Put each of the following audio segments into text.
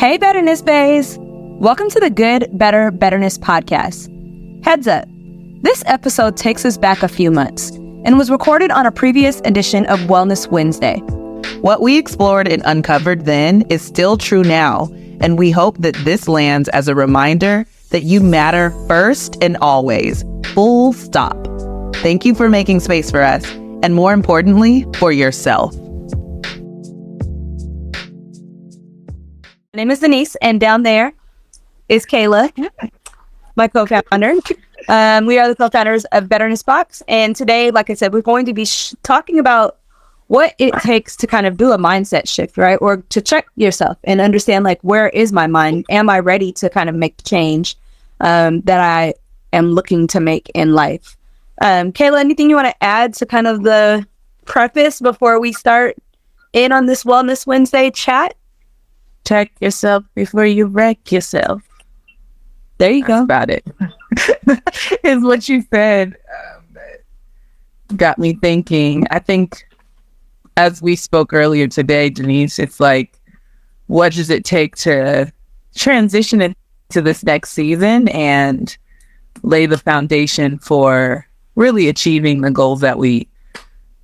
Hey, Betterness Bays! Welcome to the Good, Better, Betterness podcast. Heads up, this episode takes us back a few months and was recorded on a previous edition of Wellness Wednesday. What we explored and uncovered then is still true now, and we hope that this lands as a reminder that you matter first and always, full stop. Thank you for making space for us, and more importantly, for yourself. My name is Denise, and down there is Kayla, my co-founder. We are the co-founders of Betterness Box, and today, like I said, we're going to be talking about what it takes to kind of do a mindset shift, right? Or to check yourself and understand, like, where is my mind? Am I ready to kind of make the change that I am looking to make in life? Kayla, anything you want to add to kind of the preface before we start in on this Wellness Wednesday chat? Check yourself before you wreck yourself. There you go. That's about it. Is what you said. Got me thinking. I think as we spoke earlier today, Denise, it's like, what does it take to transition into this next season and lay the foundation for really achieving the goals that we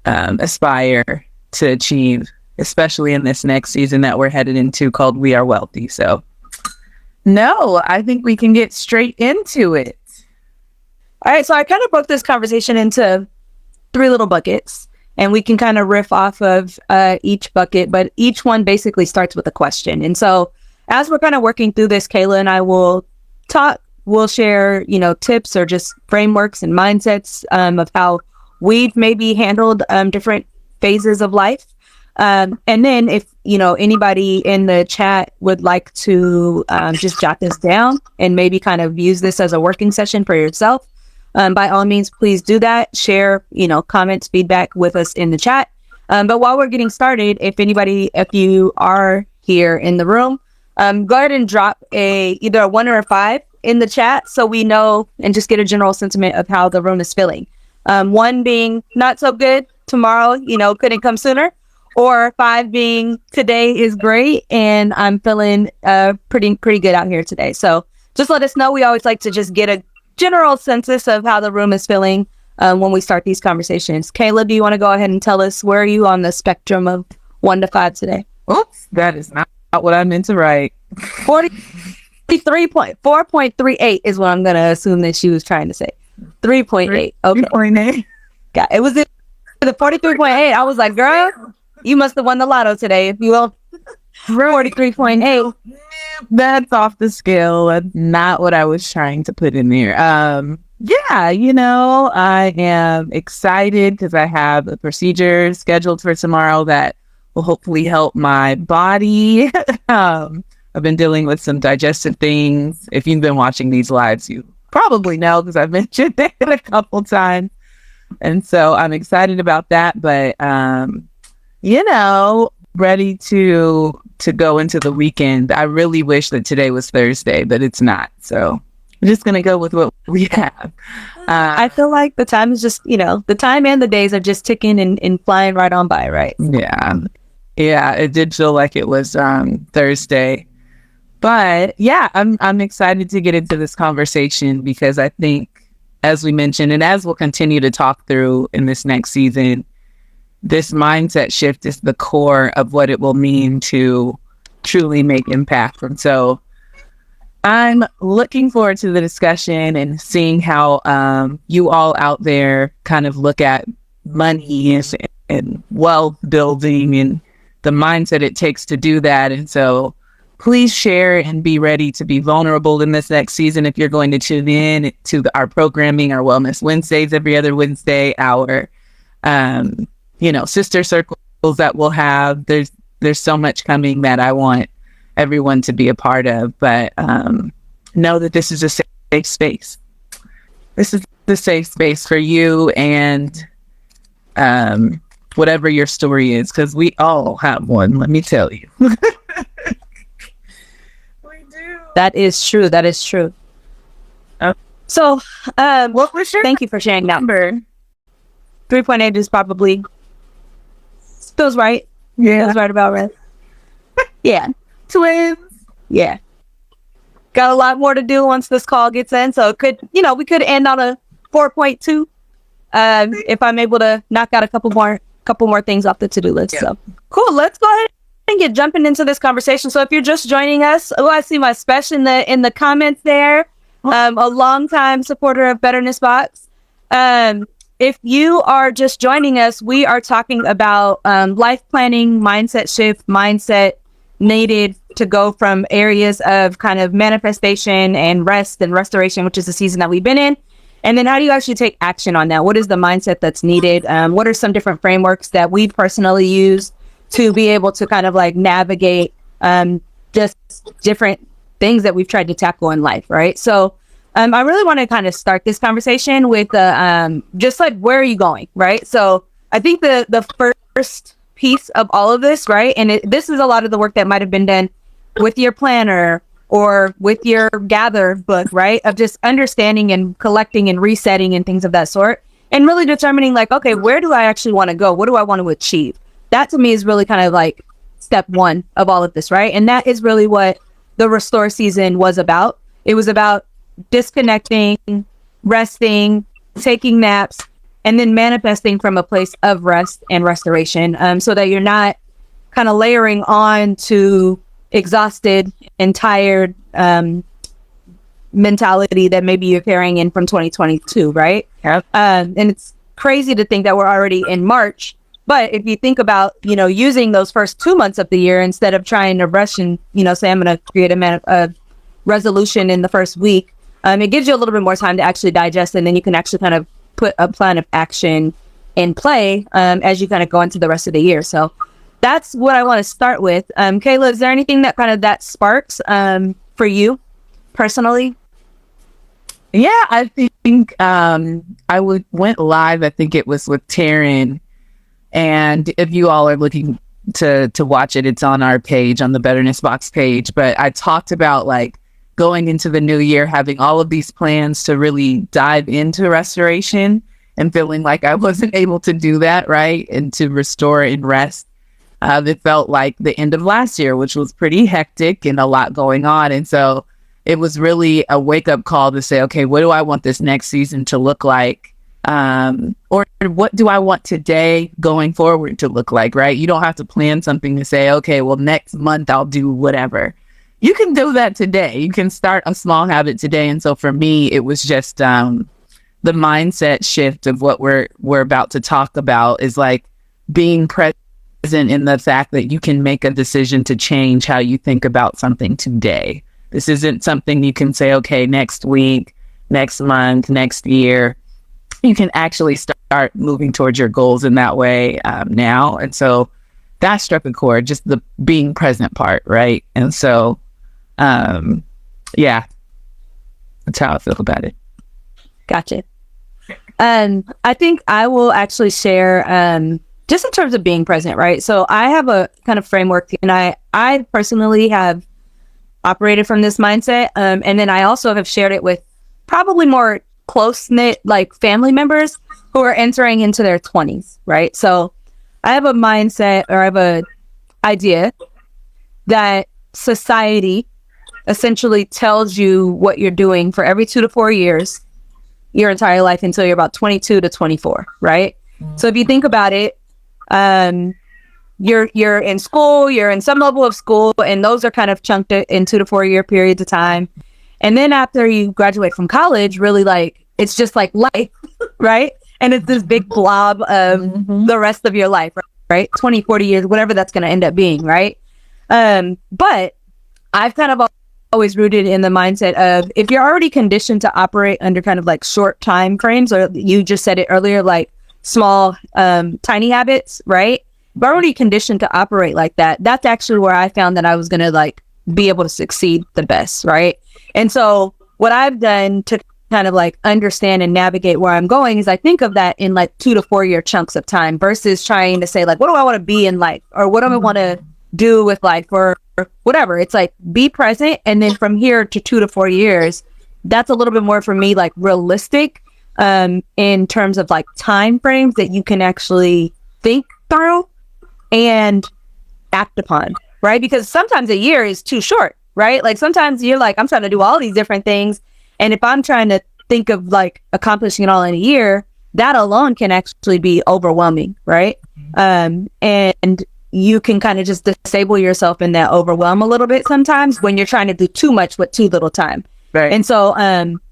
aspire to achieve, especially in this next season that we're headed into called We Are Wealthy. So, no, I think we can get straight into it. All right, so I kind of broke this conversation into 3 little buckets, and we can kind of riff off of each bucket, but each one basically starts with a question. And so as we're kind of working through this, Kayla and I will we'll share, tips or just frameworks and mindsets of how we've maybe handled different phases of life. And then if, anybody in the chat would like to just jot this down and maybe kind of use this as a working session for yourself, by all means, please do that. Share, comments, feedback with us in the chat. But while we're getting started, if you are here in the room, go ahead and drop either a 1 or a 5 in the chat so we know and just get a general sentiment of how the room is feeling. 1 being not so good, tomorrow, couldn't come sooner. Or 5 being today is great and I'm feeling pretty good out here today. So just let us know. We always like to just get a general census of how the room is feeling when we start these conversations. Kayla, do you want to go ahead and tell us where are you on the spectrum of 1 to 5 today? Oops, that is not what I meant to write. 4.38 is what I'm going to assume that she was trying to say. 3.8. Okay. 3.8. Got it. Was it the 43.8? I was like, girl, you must have won the lotto today, if you will. 43.8. That's off the scale. That's not what I was trying to put in there. I am excited because I have a procedure scheduled for tomorrow that will hopefully help my body. I've been dealing with some digestive things. If you've been watching these lives, you probably know because I've mentioned it a couple times. And so I'm excited about that. But ready to go into the weekend. I really wish that today was Thursday, but it's not. So I'm just going to go with what we have. I feel like the time is just, the time and the days are just ticking and flying right on by, right? Yeah. Yeah, it did feel like it was Thursday. But yeah, I'm excited to get into this conversation because I think, as we mentioned, and as we'll continue to talk through in this next season, this mindset shift is the core of what it will mean to truly make impact. And so I'm looking forward to the discussion and seeing how you all out there kind of look at money and wealth building and the mindset it takes to do that. And so please share and be ready to be vulnerable in this next season. If you're going to tune in to our programming, our Wellness Wednesdays every other Wednesday, our sister circles that we'll have. There's so much coming that I want everyone to be a part of, but know that this is a safe space. This is the safe space for you and whatever your story is, because we all have one, let me tell you. We do. That is true. So what was your thank you for sharing that. number? 3.8 is probably feels right. Yeah. Feels right about right. Yeah. Twins. Yeah. Got a lot more to do once this call gets in. So it could, we could end on a 4.2 if I'm able to knock out a couple more things off the to-do list. Yeah. So cool. Let's go ahead and get jumping into this conversation. So if you're just joining us, I see my special in the comments there. A longtime supporter of Betterness Box. If you are just joining us, we are talking about life planning, mindset shift, mindset needed to go from areas of kind of manifestation and rest and restoration, which is the season that we've been in. And then how do you actually take action on that? What is the mindset that's needed? What are some different frameworks that we've personally used to be able to kind of like navigate just different things that we've tried to tackle in life, right? So I really want to kind of start this conversation with just like, where are you going, right? So I think the first piece of all of this, right? And this is a lot of the work that might have been done with your planner or with your gather book, right? Of just understanding and collecting and resetting and things of that sort. And really determining like, okay, where do I actually want to go? What do I want to achieve? That to me is really kind of like step one of all of this, right? And that is really what the restore season was about. It was about disconnecting, resting, taking naps, and then manifesting from a place of rest and restoration, so that you're not kind of layering on to exhausted and tired mentality that maybe you're carrying in from 2022, right? Yep. And it's crazy to think that we're already in March. But if you think about, using those first 2 months of the year instead of trying to rush and, say I'm going to create a resolution in the first week, it gives you a little bit more time to actually digest, and then you can actually kind of put a plan of action in play as you kind of go into the rest of the year. So that's what I want to start with. Kayla, is there anything that sparks for you personally? Yeah, I think went live. I think it was with Taryn. And if you all are looking to watch it, it's on our page, on the Betterness Box page. But I talked about like going into the new year, having all of these plans to really dive into restoration and feeling like I wasn't able to do that, right? And to restore and rest. It felt like the end of last year, which was pretty hectic and a lot going on. And so it was really a wake-up call to say, okay, what do I want this next season to look like? Or what do I want today going forward to look like, right? You don't have to plan something to say, okay, well, next month I'll do whatever. You can do that today. You can start a small habit today. And so for me, it was just the mindset shift of what we're about to talk about is like being present in the fact that you can make a decision to change how you think about something today. This isn't something you can say, okay, next week, next month, next year. You can actually start moving towards your goals in that way now. And so that struck a chord, just the being present part, right? And so, yeah, that's how I feel about it. Gotcha. I think I will actually share, just in terms of being present, right? So I have a kind of framework, and I personally have operated from this mindset. And then I also have shared it with probably more close-knit like family members who are entering into their 20s, right? So I have a mindset, or I have a idea that society essentially tells you what you're doing for every 2 to 4 years, your entire life until you're about 22 to 24, right? So if you think about it, you're in school, you're in some level of school, and those are kind of chunked in 2 to 4 year periods of time. And then after you graduate from college, really like, it's just like life, right? And it's this big blob of the rest of your life, right? 20, 40 years, whatever that's going to end up being, right? But I've kind of always rooted in the mindset of, if you're already conditioned to operate under kind of like short time frames, or you just said it earlier, like small, tiny habits, right? But already conditioned to operate like that. That's actually where I found that I was going to like be able to succeed the best, right? And so what I've done to kind of like understand and navigate where I'm going is I think of that in like 2 to 4 year chunks of time versus trying to say like, what do I want to be in life, or what do I want to do with life, or whatever. It's like, be present. And then from here to 2 to 4 years, that's a little bit more for me, like realistic in terms of like time frames that you can actually think through and act upon, right? Because sometimes a year is too short, right? Like sometimes you're like, I'm trying to do all these different things. And if I'm trying to think of like accomplishing it all in a year, that alone can actually be overwhelming, right? And you can kind of just disable yourself in that overwhelm a little bit sometimes when you're trying to do too much with too little time. Right. And so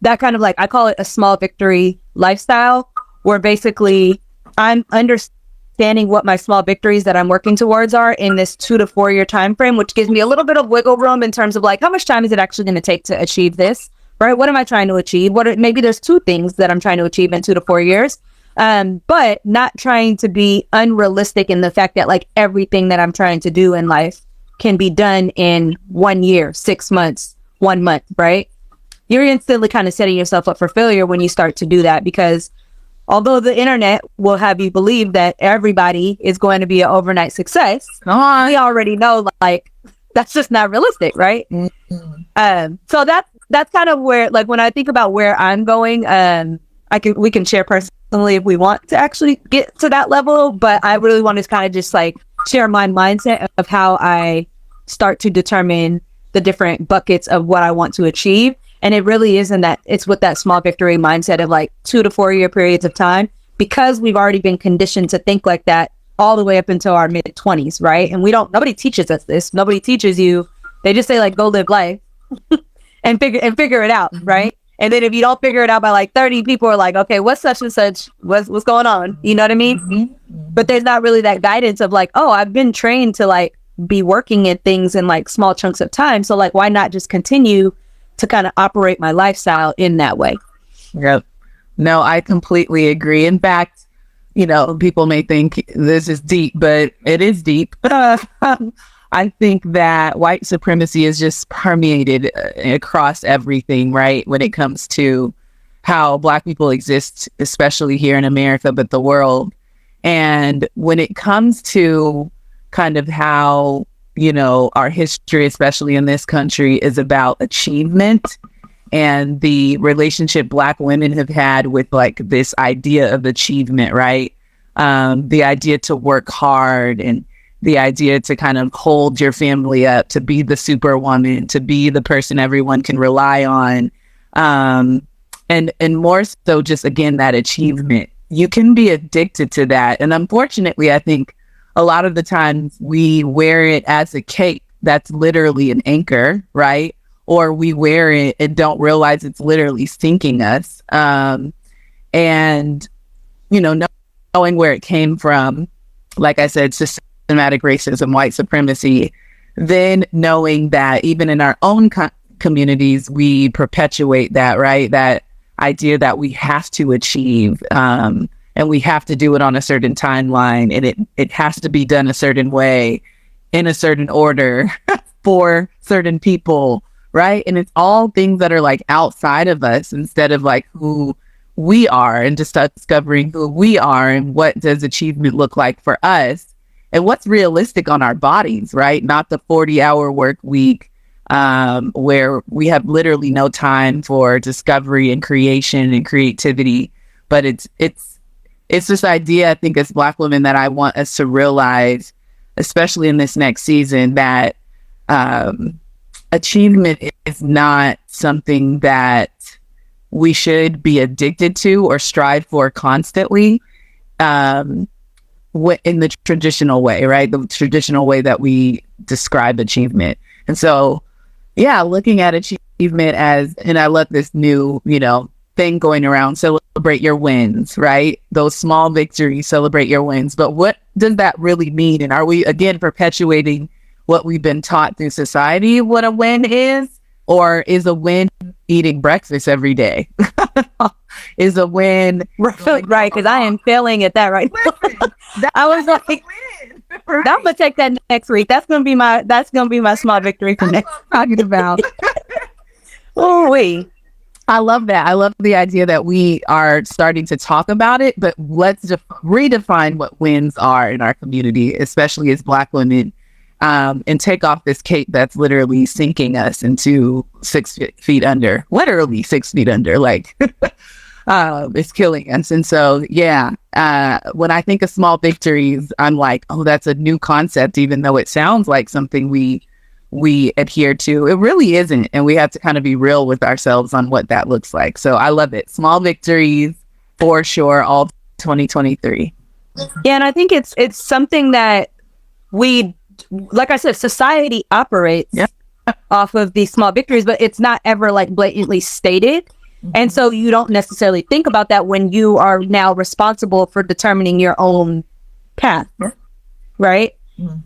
that kind of like, I call it a small victory lifestyle, where basically I'm understanding what my small victories that I'm working towards are in this 2 to 4 year time frame, which gives me a little bit of wiggle room in terms of like, how much time is it actually going to take to achieve this, right? What am I trying to achieve? Maybe there's 2 things that I'm trying to achieve in 2 to 4 years. But not trying to be unrealistic in the fact that like everything that I'm trying to do in life can be done in 1 year, 6 months, 1 month, right? You're instantly kind of setting yourself up for failure when you start to do that, because although the internet will have you believe that everybody is going to be an overnight success, we already know like that's just not realistic, right? So that's kind of where, like, when I think about where I'm going, we can share personally if we want to actually get to that level, but I really want to kind of just like share my mindset of how I start to determine the different buckets of what I want to achieve. And it really is it's with that small victory mindset of like 2 to 4 year periods of time, because we've already been conditioned to think like that all the way up until our mid-20s, right? And nobody teaches us this. Nobody teaches you. They just say like, go live life and figure it out, right? And then if you don't figure it out by like 30, people are like, okay, what's such and such? What's going on? You know what I mean? But there's not really that guidance of like, oh, I've been trained to like be working at things in like small chunks of time. So like, why not just continue to kind of operate my lifestyle in that way? Yep. No, I completely agree. In fact, people may think this is deep, but it is deep. I think that white supremacy is just permeated across everything, right? When it comes to how Black people exist, especially here in America, but the world. And when it comes to kind of how, our history, especially in this country, is about achievement and the relationship Black women have had with like this idea of achievement, right? The idea to work hard and the idea to kind of hold your family up, to be the superwoman, to be the person everyone can rely on. And more so just, again, that achievement. You can be addicted to that. And unfortunately, I think a lot of the times we wear it as a cape that's literally an anchor, right? Or we wear it and don't realize it's literally sinking us. And, knowing where it came from, like I said, systematic racism, white supremacy, then knowing that even in our own communities, we perpetuate that, right? That idea that we have to achieve, and we have to do it on a certain timeline, and it has to be done a certain way, in a certain order, for certain people, right? And it's all things that are like outside of us instead of like who we are, and just discovering who we are and what does achievement look like for us and what's realistic on our bodies, right? Not the 40-hour work week, where we have literally no time for discovery and creation and creativity. But it's this idea, I think, as Black women, that I want us to realize, especially in this next season, that achievement is not something that we should be addicted to or strive for constantly, in the traditional way, right? The traditional way that we describe achievement. And so, yeah, looking at achievement as, and I love this new, thing going around, celebrate your wins, right? Those small victories, celebrate your wins. But what does that really mean? And are we, again, perpetuating what we've been taught through society, what a win is? Or is a win eating breakfast every day? Is a win... Right, because I am failing at that right now. I was like, I'm gonna take that next week. That's gonna be my small victory for next talking about. Oh wait. I love that. I love the idea that we are starting to talk about it, but let's redefine what wins are in our community, especially as Black women, and take off this cape that's literally sinking us into 6 feet under, literally 6 feet under, like, it's killing us. And so, yeah, when I think of small victories, I'm like, oh, that's a new concept, even though it sounds like something we we adhere to. It really isn't. And we have to kind of be real with ourselves on what that looks like. So I love it. Small victories for sure, all 2023. Yeah, and I think it's something that we, like I said, society operates off of these small victories, but it's not ever like blatantly stated. And so you don't necessarily think about that when you are now responsible for determining your own path, right?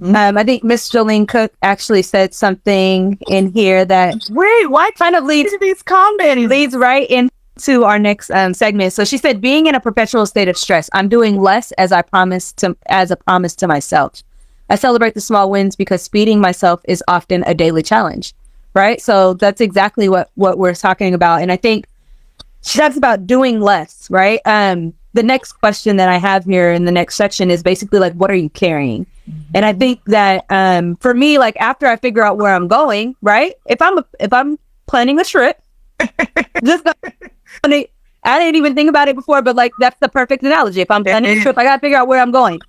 I think Miss Jolene Cook actually said something in here that why kind of leads right into our next segment. So she said, being in a perpetual state of stress, I'm doing less as a promise to myself. I celebrate the small wins because speeding myself is often a daily challenge, right? So that's exactly what we're talking about. And I think she talks about doing less, right? The next question that I have here in the next section is basically like, what are you carrying? And I think that for me, like after I figure out where I'm going, right? If I'm planning a trip, I didn't even think about it before, but like that's the perfect analogy. If I'm planning a trip, I gotta figure out where I'm going.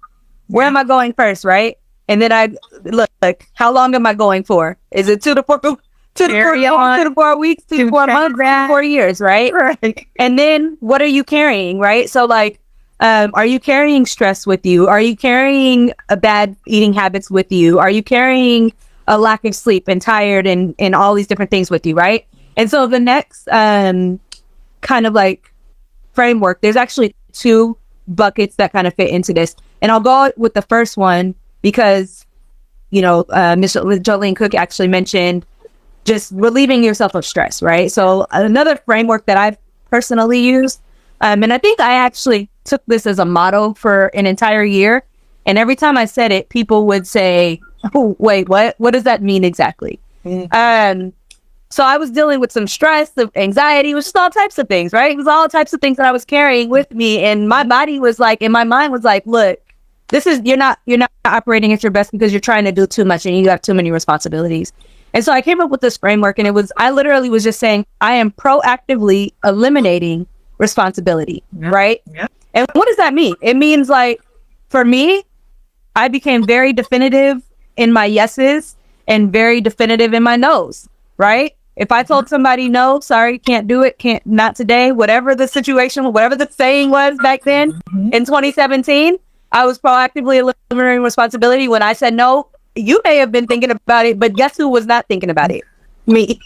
Where am I going first, right? And then I look like, how long am I going for? Is it 2 to 4 weeks, 2 to 4 months, 4 years, right? Right. And then what are you carrying, right? So like, are you carrying stress with you? Are you carrying bad eating habits with you? Are you carrying a lack of sleep and tired and all these different things with you, right? And so the next kind of like framework, there's actually 2 buckets that kind of fit into this. And I'll go with the first one because, you know, Ms. Jolene Cook actually mentioned just relieving yourself of stress, right? So another framework that I've personally used, and I think I actually took this as a motto for an entire year. And every time I said it, people would say, oh, wait, what? What does that mean exactly? So I was dealing with some stress, of anxiety, it was just all types of things, right? It was all types of things that I was carrying with me. And my body was like, and my mind was like, look, you're not operating at your best because you're trying to do too much and you have too many responsibilities. And so I came up with this framework, and I literally was just saying, I am proactively eliminating responsibility, right? Yeah. And what does that mean? It means like, for me, I became very definitive in my yeses and very definitive in my no's, right? If I told somebody, no, sorry, can't do it, not today, whatever the situation, whatever the saying was back then in 2017, I was proactively eliminating responsibility. When I said no, you may have been thinking about it, but guess who was not thinking about it? Me.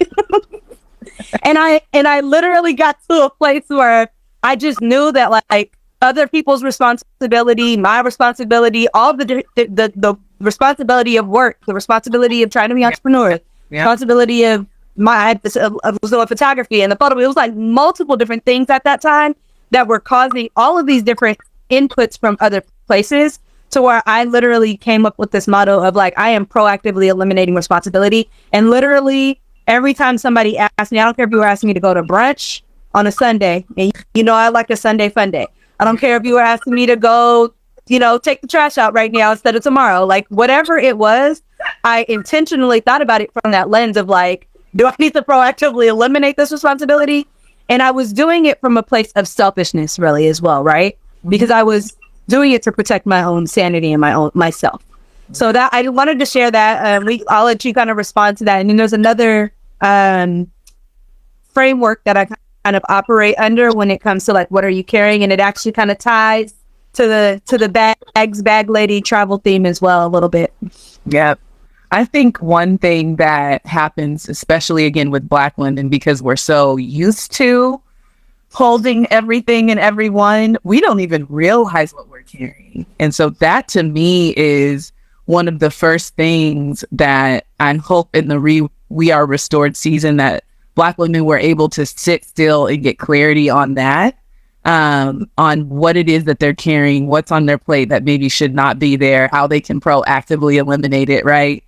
and I literally got to a place where I just knew that like other people's responsibility, my responsibility, all the responsibility of work, the responsibility of trying to be an entrepreneur, responsibility of I was doing photography and the photo. It was like multiple different things at that time that were causing all of these different inputs from other places, to where I literally came up with this motto of like, I am proactively eliminating responsibility. And literally every time somebody asked me, I don't care if you were asking me to go to brunch on a Sunday, and you know I like a Sunday fun day. I don't care if you were asking me to go, you know, take the trash out right now instead of tomorrow. Like whatever it was, I intentionally thought about it from that lens of like, do I need to proactively eliminate this responsibility? And I was doing it from a place of selfishness really as well, right? Because I was doing it to protect my own sanity and myself. So that I wanted to share that. I'll let you kind of respond to that. And then there's another framework that I kind of operate under when it comes to like, what are you carrying? And it actually kind of ties to the bag lady travel theme as well a little bit. Yep. I think one thing that happens, especially again with Black women, because we're so used to holding everything and everyone, we don't even realize what we're carrying. And so that to me is one of the first things that I hope in the We Are Restored season that Black women were able to sit still and get clarity on that, on what it is that they're carrying, what's on their plate that maybe should not be there, how they can proactively eliminate it, right?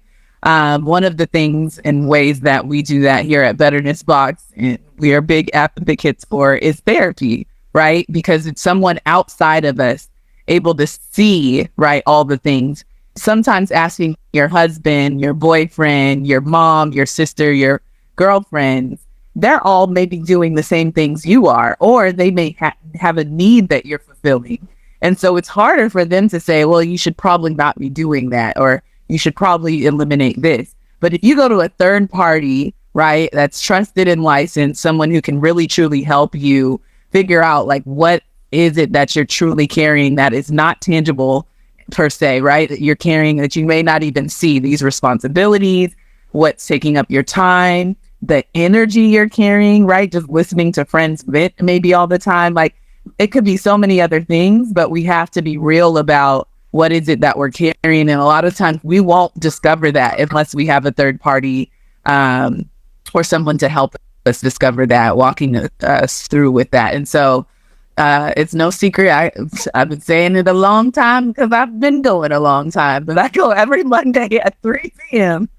One of the things and ways that we do that here at Betterness Box, and we are big advocates for, is therapy, right? Because it's someone outside of us able to see, right, all the things. Sometimes asking your husband, your boyfriend, your mom, your sister, your girlfriend, they're all maybe doing the same things you are, or they may have a need that you're fulfilling. And so it's harder for them to say, well, you should probably not be doing that, or you should probably eliminate this. But if you go to a third party, right, that's trusted and licensed, someone who can really truly help you figure out like what is it that you're truly carrying that is not tangible per se, right? That you're carrying that you may not even see, these responsibilities, what's taking up your time, the energy you're carrying, right? Just listening to friends vent maybe all the time. Like it could be so many other things, but we have to be real about what is it that we're carrying. And a lot of times we won't discover that unless we have a third party or someone to help us discover that, walking us through with that. And so it's no secret. I've been saying it a long time because I've been going a long time, but I go every Monday at 3 p.m.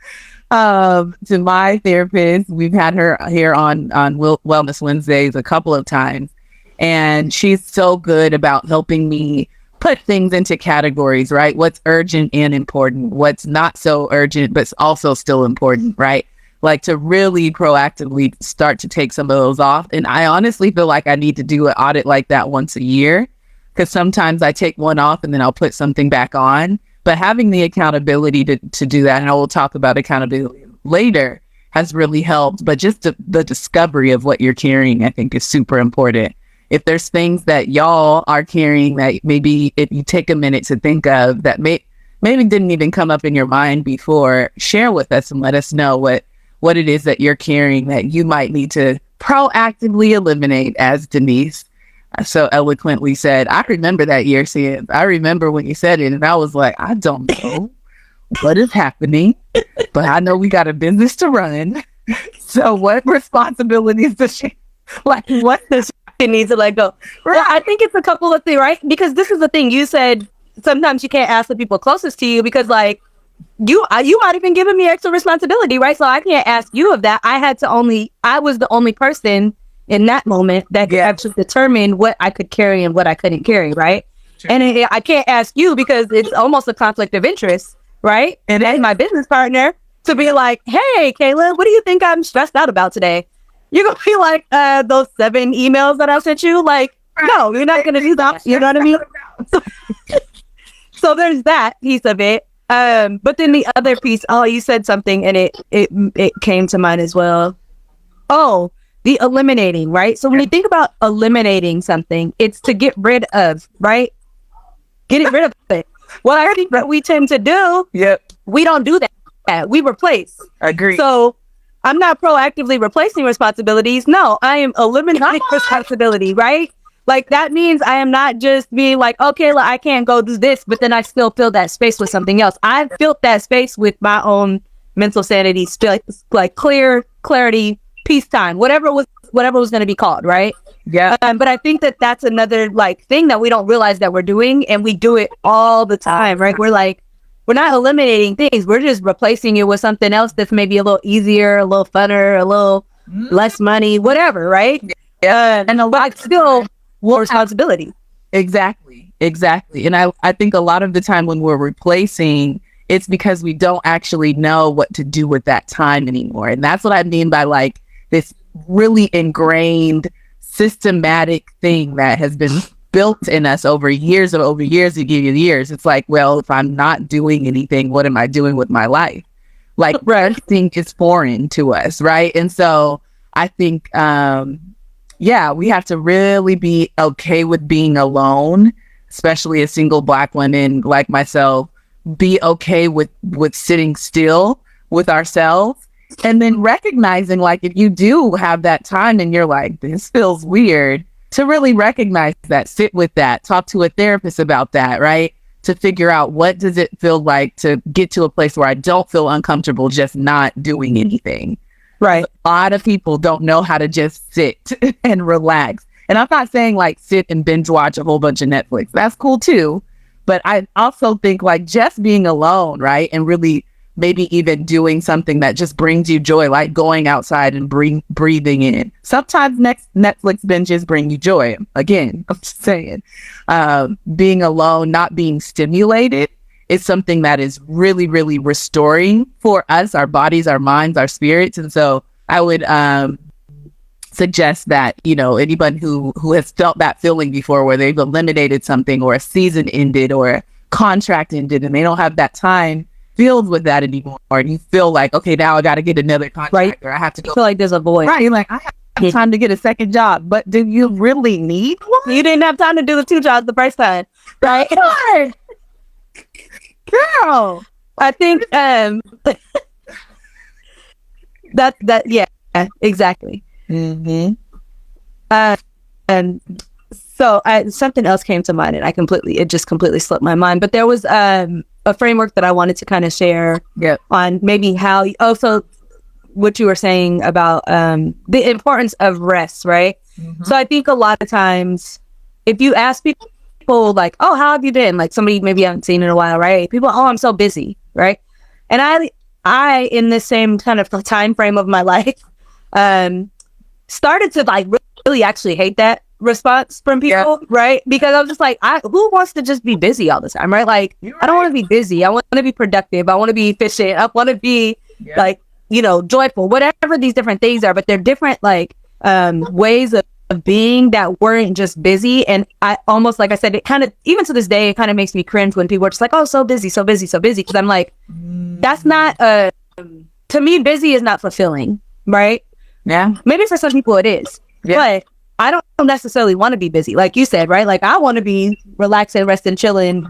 To my therapist. We've had her here on Wellness Wednesdays a couple of times, and she's so good about helping me put things into categories, right? What's urgent and important, what's not so urgent, but also still important, right? Like to really proactively start to take some of those off. And I honestly feel like I need to do an audit like that once a year, because sometimes I take one off and then I'll put something back on. But having the accountability to do that, and I will talk about accountability later, has really helped. But just the discovery of what you're carrying, I think, is super important. If there's things that y'all are carrying that maybe if you take a minute to think of that maybe didn't even come up in your mind before, share with us and let us know what it is that you're carrying that you might need to proactively eliminate, as Denise so eloquently said. I remember that year, Sam. I remember when you said it, and I was like, I don't know what is happening, but I know we got a business to run. So what responsibilities does she, like, what does She needs to let go. Well, I think it's a couple of things, right? Because this is the thing. You said sometimes you can't ask the people closest to you because, like, you might have been giving me extra responsibility, right? So I can't ask you of that. I was the only person in that moment that could actually determine what I could carry and what I couldn't carry, right? Sure. And I can't ask you because it's almost a conflict of interest, right? And as my business partner to be like, hey, Kayla, what do you think I'm stressed out about today? You're going to be like, those 7 emails that I sent you? Like, no, you're not going to do that. You know what I mean? So there's that piece of it. But then the other piece, you said something and it came to mind as well. Oh, the eliminating, right? So when you think about eliminating something, it's to get rid of, right? Get rid of it. Well, I think that we tend to do, we don't do that. We replace. Agree. So I'm not proactively replacing responsibilities. No, I am eliminating responsibility, right? Like that means I am not just being like, okay, well, I can't go do this, but then I still fill that space with something else. I've filled that space with my own mental sanity, like clarity, peacetime, whatever was going to be called, right? Yeah. But I think that that's another like thing that we don't realize that we're doing, and we do it all the time, right? We're like, we're not eliminating things. We're just replacing it with something else that's maybe a little easier, a little funner, a little less money, whatever, right? Yeah. And a lot still more responsibility. Exactly. And I think a lot of the time when we're replacing, it's because we don't actually know what to do with that time anymore. And that's what I mean by like this really ingrained systematic thing that has been built in us over years. It's like, well, if I'm not doing anything, what am I doing with my life? Like everything is foreign to us, right? And so I think, we have to really be okay with being alone, especially a single Black woman like myself. Be okay with sitting still with ourselves, and then recognizing, like, if you do have that time and you're like, this feels weird, to really recognize that, sit with that, talk to a therapist about that, right? To figure out what does it feel like to get to a place where I don't feel uncomfortable just not doing anything. Right. A lot of people don't know how to just sit and relax. And I'm not saying like sit and binge watch a whole bunch of Netflix. That's cool too. But I also think like just being alone, right? And really maybe even doing something that just brings you joy, like going outside and breathing in. Sometimes Netflix binges bring you joy. Again, I'm just saying, being alone, not being stimulated is something that is really, really restoring for us, our bodies, our minds, our spirits. And so I would suggest that, anyone who has felt that feeling before, where they've eliminated something or a season ended or a contract ended and they don't have that time filled with that anymore. And you feel like, okay, now I got to get another contract, right? or I have to I go. feel like there's a void. Right. You're like, I have time to get a second job, but do you really need one? You didn't have time to do the 2 jobs the first time, right? Girl. I think that yeah, exactly. Mm-hmm. And so something else came to mind, and it just completely slipped my mind. But there was a framework that I wanted to kind of share on maybe how also what you were saying about the importance of rest, right? Mm-hmm. So I think a lot of times if you ask people like, oh, how have you been? Like somebody maybe I haven't seen in a while, right? People, oh, I'm so busy, right? And I in the same kind of time frame of my life, started to like really actually hate that response from people, right? Because I was just like, who wants to just be busy all the time, right? Like, I don't want to be busy. I want to be productive. I want to be efficient. I want to be like, joyful, whatever these different things are. But they're different like ways of being that weren't just busy. And I almost, like I said, it kind of, even to this day, it kind of makes me cringe when people are just like, oh, so busy, so busy, so busy. Because I'm like, that's not, to me, busy is not fulfilling, right? Yeah. Maybe for some people it is. Yeah. But I don't necessarily want to be busy. Like you said, right? Like I want to be relaxing, resting, chilling,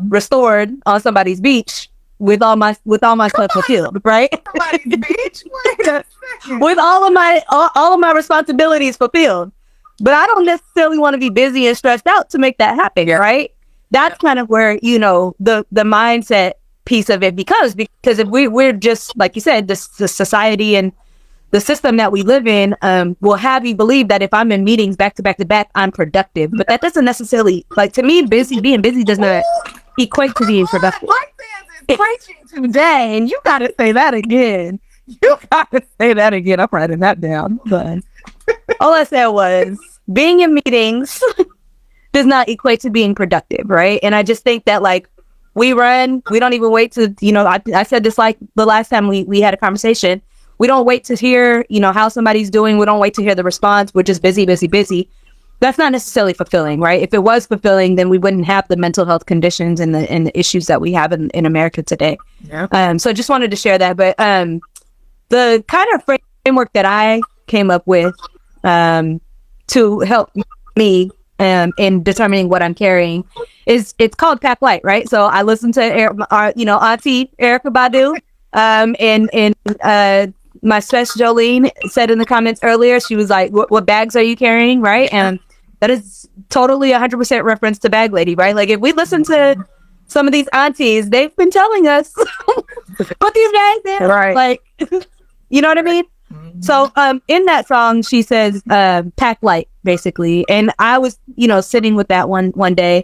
restored on somebody's beach with all my stuff fulfilled, right? Somebody's beach? Wait a second. With all of my responsibilities fulfilled. But I don't necessarily want to be busy and stressed out to make that happen, right? That's kind of where, the mindset piece of it becomes, because if we're just, like you said, the society and the system that we live in will have you believe that if I'm in meetings back to back to back, I'm productive. But that doesn't necessarily, like, to me, being busy does not equate to being productive. My fans is preaching today, and you got to say that again. You got to say that again. I'm writing that down. But all I said was being in meetings does not equate to being productive, right? And I just think that, like, we don't even wait to, I said this like the last time we had a conversation. We don't wait to hear, how somebody's doing. We don't wait to hear the response. We're just busy, busy, busy. That's not necessarily fulfilling, right? If it was fulfilling, then we wouldn't have the mental health conditions and the issues that we have in America today. Yeah. So I just wanted to share that. But the kind of framework that I came up with to help me in determining what I'm carrying it's called Pack Light, right? So I listened to Auntie Erykah Badu, and my special Jolene said in the comments earlier, she was like, what bags are you carrying, right? And that is totally 100% reference to Bag Lady, right? Like if we listen to some of these aunties, they've been telling us put these bags in, right? Like, you know what I mean? Mm-hmm. So in that song, she says Pack Light, basically. And I was, sitting with that one day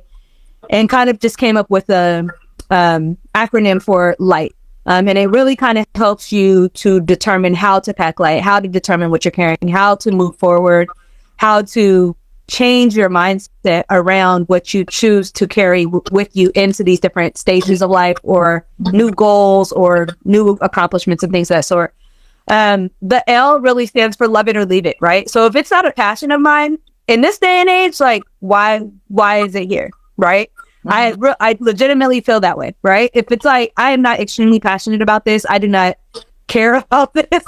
and kind of just came up with a acronym for light. And it really kind of helps you to determine how to pack light, how to determine what you're carrying, how to move forward, how to change your mindset around what you choose to carry with you into these different stages of life or new goals or new accomplishments and things of that sort. The L really stands for love it or leave it, right? So if it's not a passion of mine in this day and age, like why is it here, right? Mm-hmm. I legitimately feel that way, right? If it's like, I am not extremely passionate about this, I do not care about this,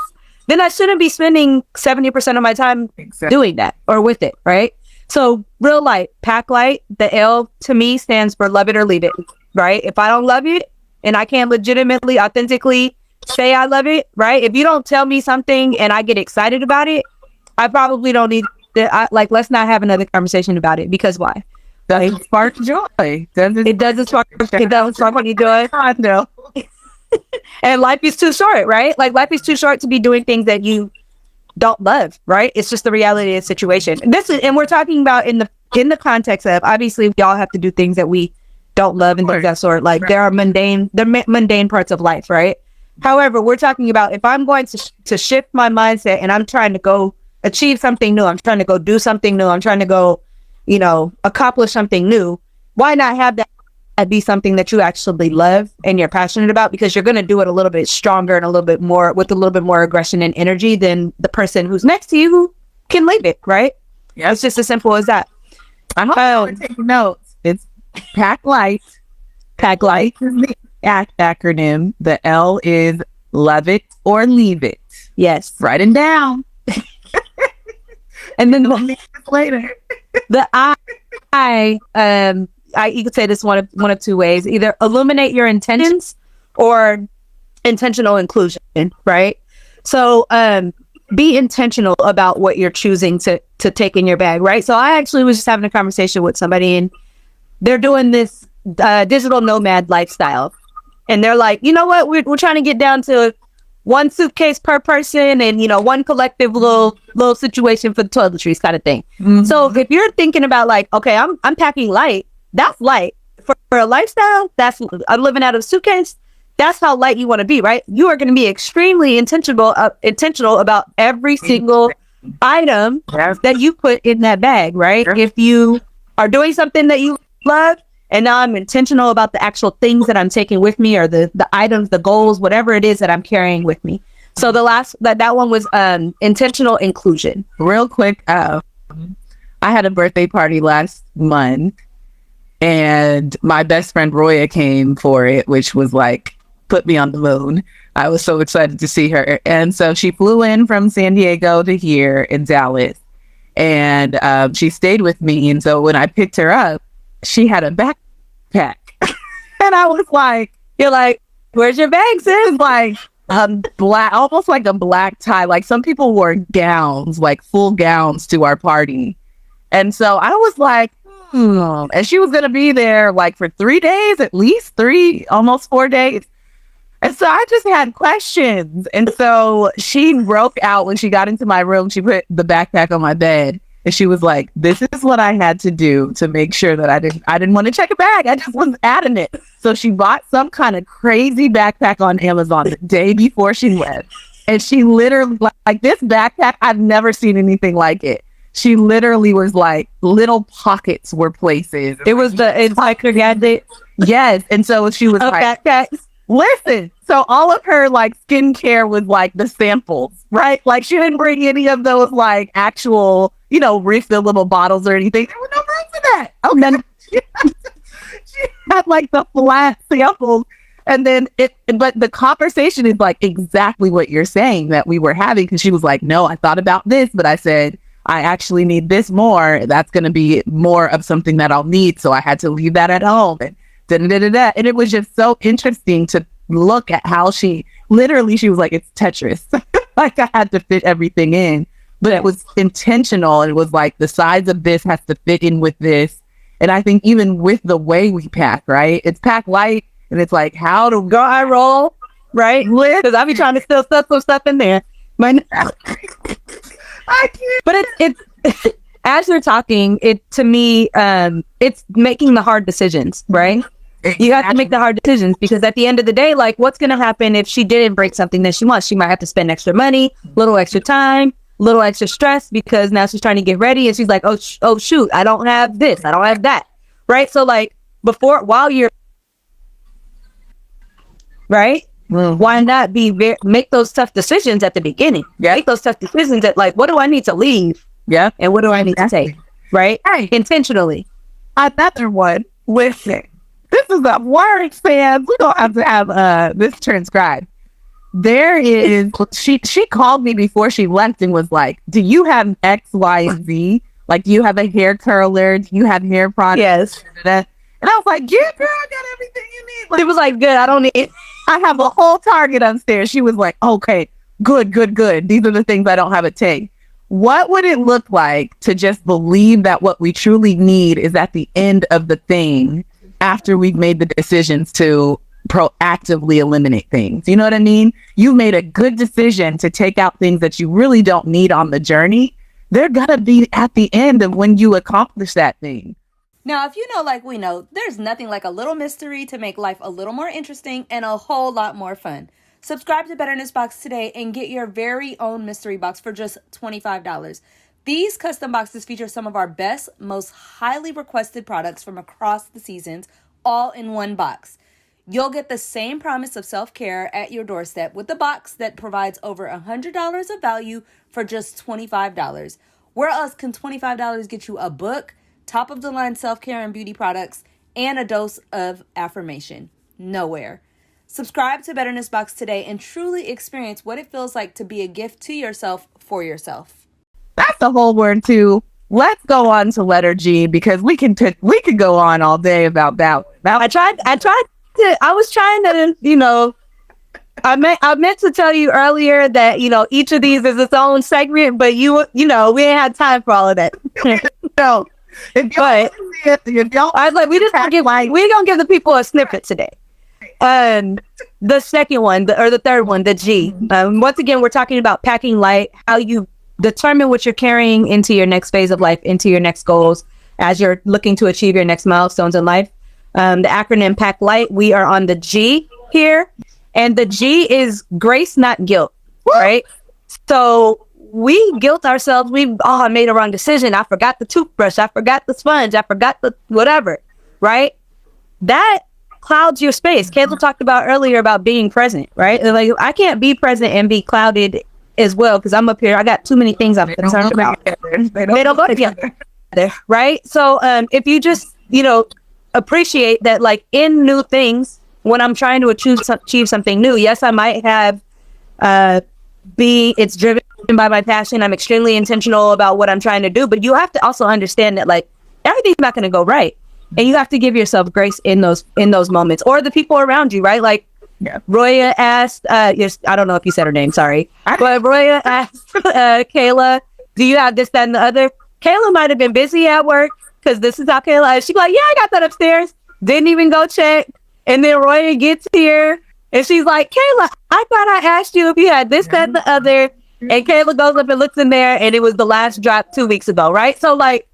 then I shouldn't be spending 70% of my time doing that or with it, right? So real light, pack light, the L to me stands for love it or leave it, right? If I don't love it and I can't legitimately, authentically say I love it, right? If you don't tell me something and I get excited about it, I probably don't need to, let's not have another conversation about it, because why? Doesn't spark joy. It doesn't spark any joy. I know. And life is too short, right? Like life is too short to be doing things that you don't love, right? It's just the reality of the situation. And we're talking about in the context of, obviously we all have to do things that we don't love and things of that sort. Like there are mundane parts of life, right? However, we're talking about if I'm going to shift my mindset and I'm trying to go achieve something new, I'm trying to go do something new, I'm trying to go accomplish something new, why not have that be something that you actually love and you're passionate about? Because you're going to do it a little bit stronger and a little bit more with a little bit more aggression and energy than the person who's next to you who can leave it, right? Yeah, it's just as simple as that. I hope you're taking notes. It's pack light. Pack light. acronym. The L is love it or leave it. Yes. Write it down. And then Later. the you could say this one of two ways: either illuminate your intentions or intentional inclusion, right? So be intentional about what you're choosing to take in your bag, right? So I actually was just having a conversation with somebody, and they're doing this digital nomad lifestyle, and they're like, you know what, we're trying to get down to one suitcase per person, and one collective little situation for the toiletries kind of thing. Mm-hmm. So if you're thinking about like, okay, I'm packing light, that's light. For a lifestyle, I'm living out of a suitcase. That's how light you want to be, right? You are going to be extremely intentional about every single item that you put in that bag, right? Yeah. If you are doing something that you love, and now I'm intentional about the actual things that I'm taking with me, or the items, the goals, whatever it is that I'm carrying with me. So the last, that one was intentional inclusion. Real quick, I had a birthday party last month, and my best friend Roya came for it, which was like, put me on the moon. I was so excited to see her. And so she flew in from San Diego to here in Dallas, and she stayed with me. And so when I picked her up, she had a backpack. And I was like, you're like, where's your bag, sis? Like black, almost like a black tie. Like some people wore gowns, like full gowns to our party. And so I was like, and she was going to be there like for 3 days, at least almost 4 days. And so I just had questions. And so she broke out when she got into my room. She put the backpack on my bed, and she was like, this is what I had to do to make sure that I didn't want to check a bag. I just was adamant. So she bought some kind of crazy backpack on Amazon the day before she left. And she literally, like this backpack, I've never seen anything like it. She literally was like, little pockets were places. It was it's like her gadget. Yes. And so she was like, backpacks. Listen, so all of her like skincare was like the samples, right? Like she didn't bring any of those like actual, refillable bottles or anything. There was no room for that. Okay. She had like the flat samples. And then but the conversation is like exactly what you're saying that we were having. Cause she was like, no, I thought about this, but I said, I actually need this more. That's going to be more of something that I'll need. So I had to leave that at home. And it was just so interesting to look at how she was like, it's Tetris. Like I had to fit everything in, but it was intentional. It was like the size of this has to fit in with this. And I think even with the way we pack, right? It's pack light, and it's like, how to go I roll, right? Because I'll be trying to still stuff some stuff in there. I can't. But it's as you're talking, to me, it's making the hard decisions, right? Exactly. You have to make the hard decisions, because at the end of the day, like, what's going to happen if she didn't break something that she wants? She might have to spend extra money, little extra time, little extra stress, because now she's trying to get ready, and she's like, oh shoot, I don't have this, I don't have that, right? So like while you're right, why not make those tough decisions at the beginning? Yeah, make those tough decisions that like, what do I need to leave? Yeah, and what do I need to take? Right, intentionally. Another one with it. This is a word, fans. We don't have to have this transcribed. There is, she called me before she left and was like, do you have X, Y, and Z? Like, do you have a hair curler? Do you have hair products? Yes. And I was like, yeah, girl, I got everything you need. Like, it was like, good, I don't need it. I have a whole Target upstairs. She was like, okay, good. These are the things I don't have to take. What would it look like to just believe that what we truly need is at the end of the thing, after we've made the decisions to proactively eliminate things? You know what I mean? You made a good decision to take out things that you really don't need on the journey. They're gonna be at the end of when you accomplish that thing. Now, if you know like we know, there's nothing like a little mystery to make life a little more interesting and a whole lot more fun. Subscribe to Betterness Box today and get your very own mystery box for just $25. These custom boxes feature some of our best, most highly requested products from across the seasons, all in one box. You'll get the same promise of self-care at your doorstep with a box that provides over $100 of value for just $25. Where else can $25 get you a book, top-of-the-line self-care and beauty products, and a dose of affirmation? Nowhere. Subscribe to Betterness Box today and truly experience what it feels like to be a gift to yourself for yourself. That's the whole word too. Let's go on to letter G, because we could go on all day about that. I was trying to, I meant to tell you earlier that, each of these is its own segment, but we ain't had time for all of that. So, I was like, we're gonna give the people a snippet today. The second one, or the third one, the G. Once again, we're talking about packing light, how you determine what you're carrying into your next phase of life, into your next goals, as you're looking to achieve your next milestones in life. The acronym Pack Light. We are on the G here, and the G is grace, not guilt. Right? So we guilt ourselves. I made a wrong decision. I forgot the toothbrush. I forgot the sponge. I forgot the whatever. Right? That clouds your space. Kayla talked about earlier about being present, right? Like, I can't be present and be clouded as well, because I'm up here. I got too many things I'm concerned about. They don't go together, right? So if you just, appreciate that, like, in new things, when I'm trying to achieve something new, yes, I might have it's driven by my passion. I'm extremely intentional about what I'm trying to do, but you have to also understand that, like, everything's not going to go right. And you have to give yourself grace in those moments, or the people around you, right? Like, Roya asked, I don't know if you said her name, sorry. But Roya asked Kayla, do you have this, that, and the other? Kayla might have been busy at work, because this is how Kayla is. She's like, yeah, I got that upstairs. Didn't even go check. And then Roya gets here, and she's like, Kayla, I thought I asked you if you had this, that, and the other. And Kayla goes up and looks in there, and it was the last drop 2 weeks ago, right? So, like,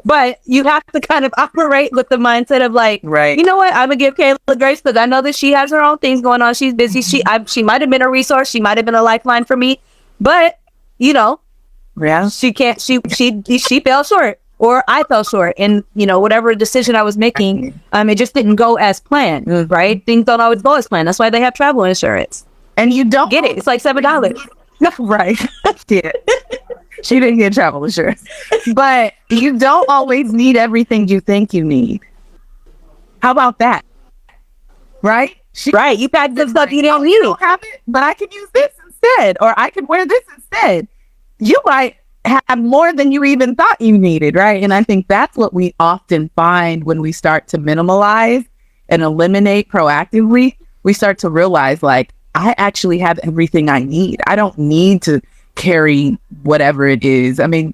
but you have to kind of operate with the mindset of, like, right, you know what? I'm gonna give Kayla grace, because I know that she has her own things going on. She's busy. She might have been a resource. She might have been a lifeline for me, but she can't. She fell short, or I fell short, and whatever decision I was making, it just didn't go as planned. Right? Things don't always go as planned. That's why they have travel insurance, and you don't get it. It's like $7. Right? Yeah. She didn't get travel insurance. But you don't always need everything you think you need. How about that? Right? Right. You packed the stuff you don't need. I don't have it, but I can use this instead. Or I can wear this instead. You might have more than you even thought you needed, right? And I think that's what we often find when we start to minimalize and eliminate proactively. We start to realize, like, I actually have everything I need. I don't need to carry whatever it is. I mean,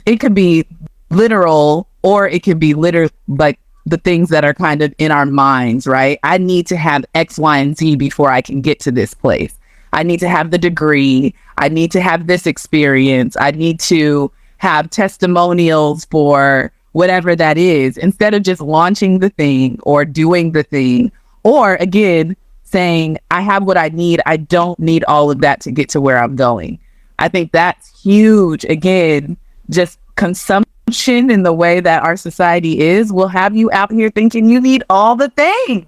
it could be literal, or it could be like the things that are kind of in our minds, right? I need to have X, Y, and Z before I can get to this place. I need to have the degree. I need to have this experience. I need to have testimonials for whatever that is, instead of just launching the thing or doing the thing, or again, saying, I have what I need. I don't need all of that to get to where I'm going. I think that's huge. Again, just consumption in the way that our society is will have you out here thinking you need all the things.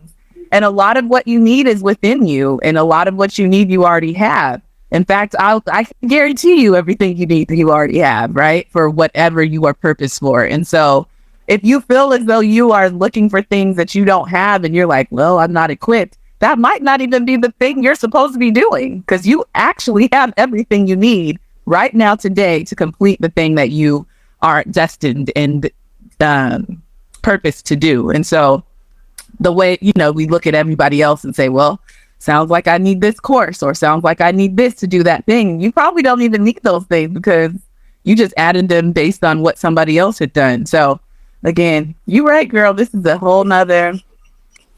And a lot of what you need is within you, and a lot of what you need you already have. In fact, I can guarantee you everything you need you already have, right? For whatever you are purposed for. And so if you feel as though you are looking for things that you don't have, and you're like, well, I'm not equipped, that might not even be the thing you're supposed to be doing, because you actually have everything you need right now today to complete the thing that you are destined and purposed to do. And so the way, we look at everybody else and say, well, sounds like I need this course, or sounds like I need this to do that thing. You probably don't even need those things, because you just added them based on what somebody else had done. So again, you're right, girl. This is a whole nother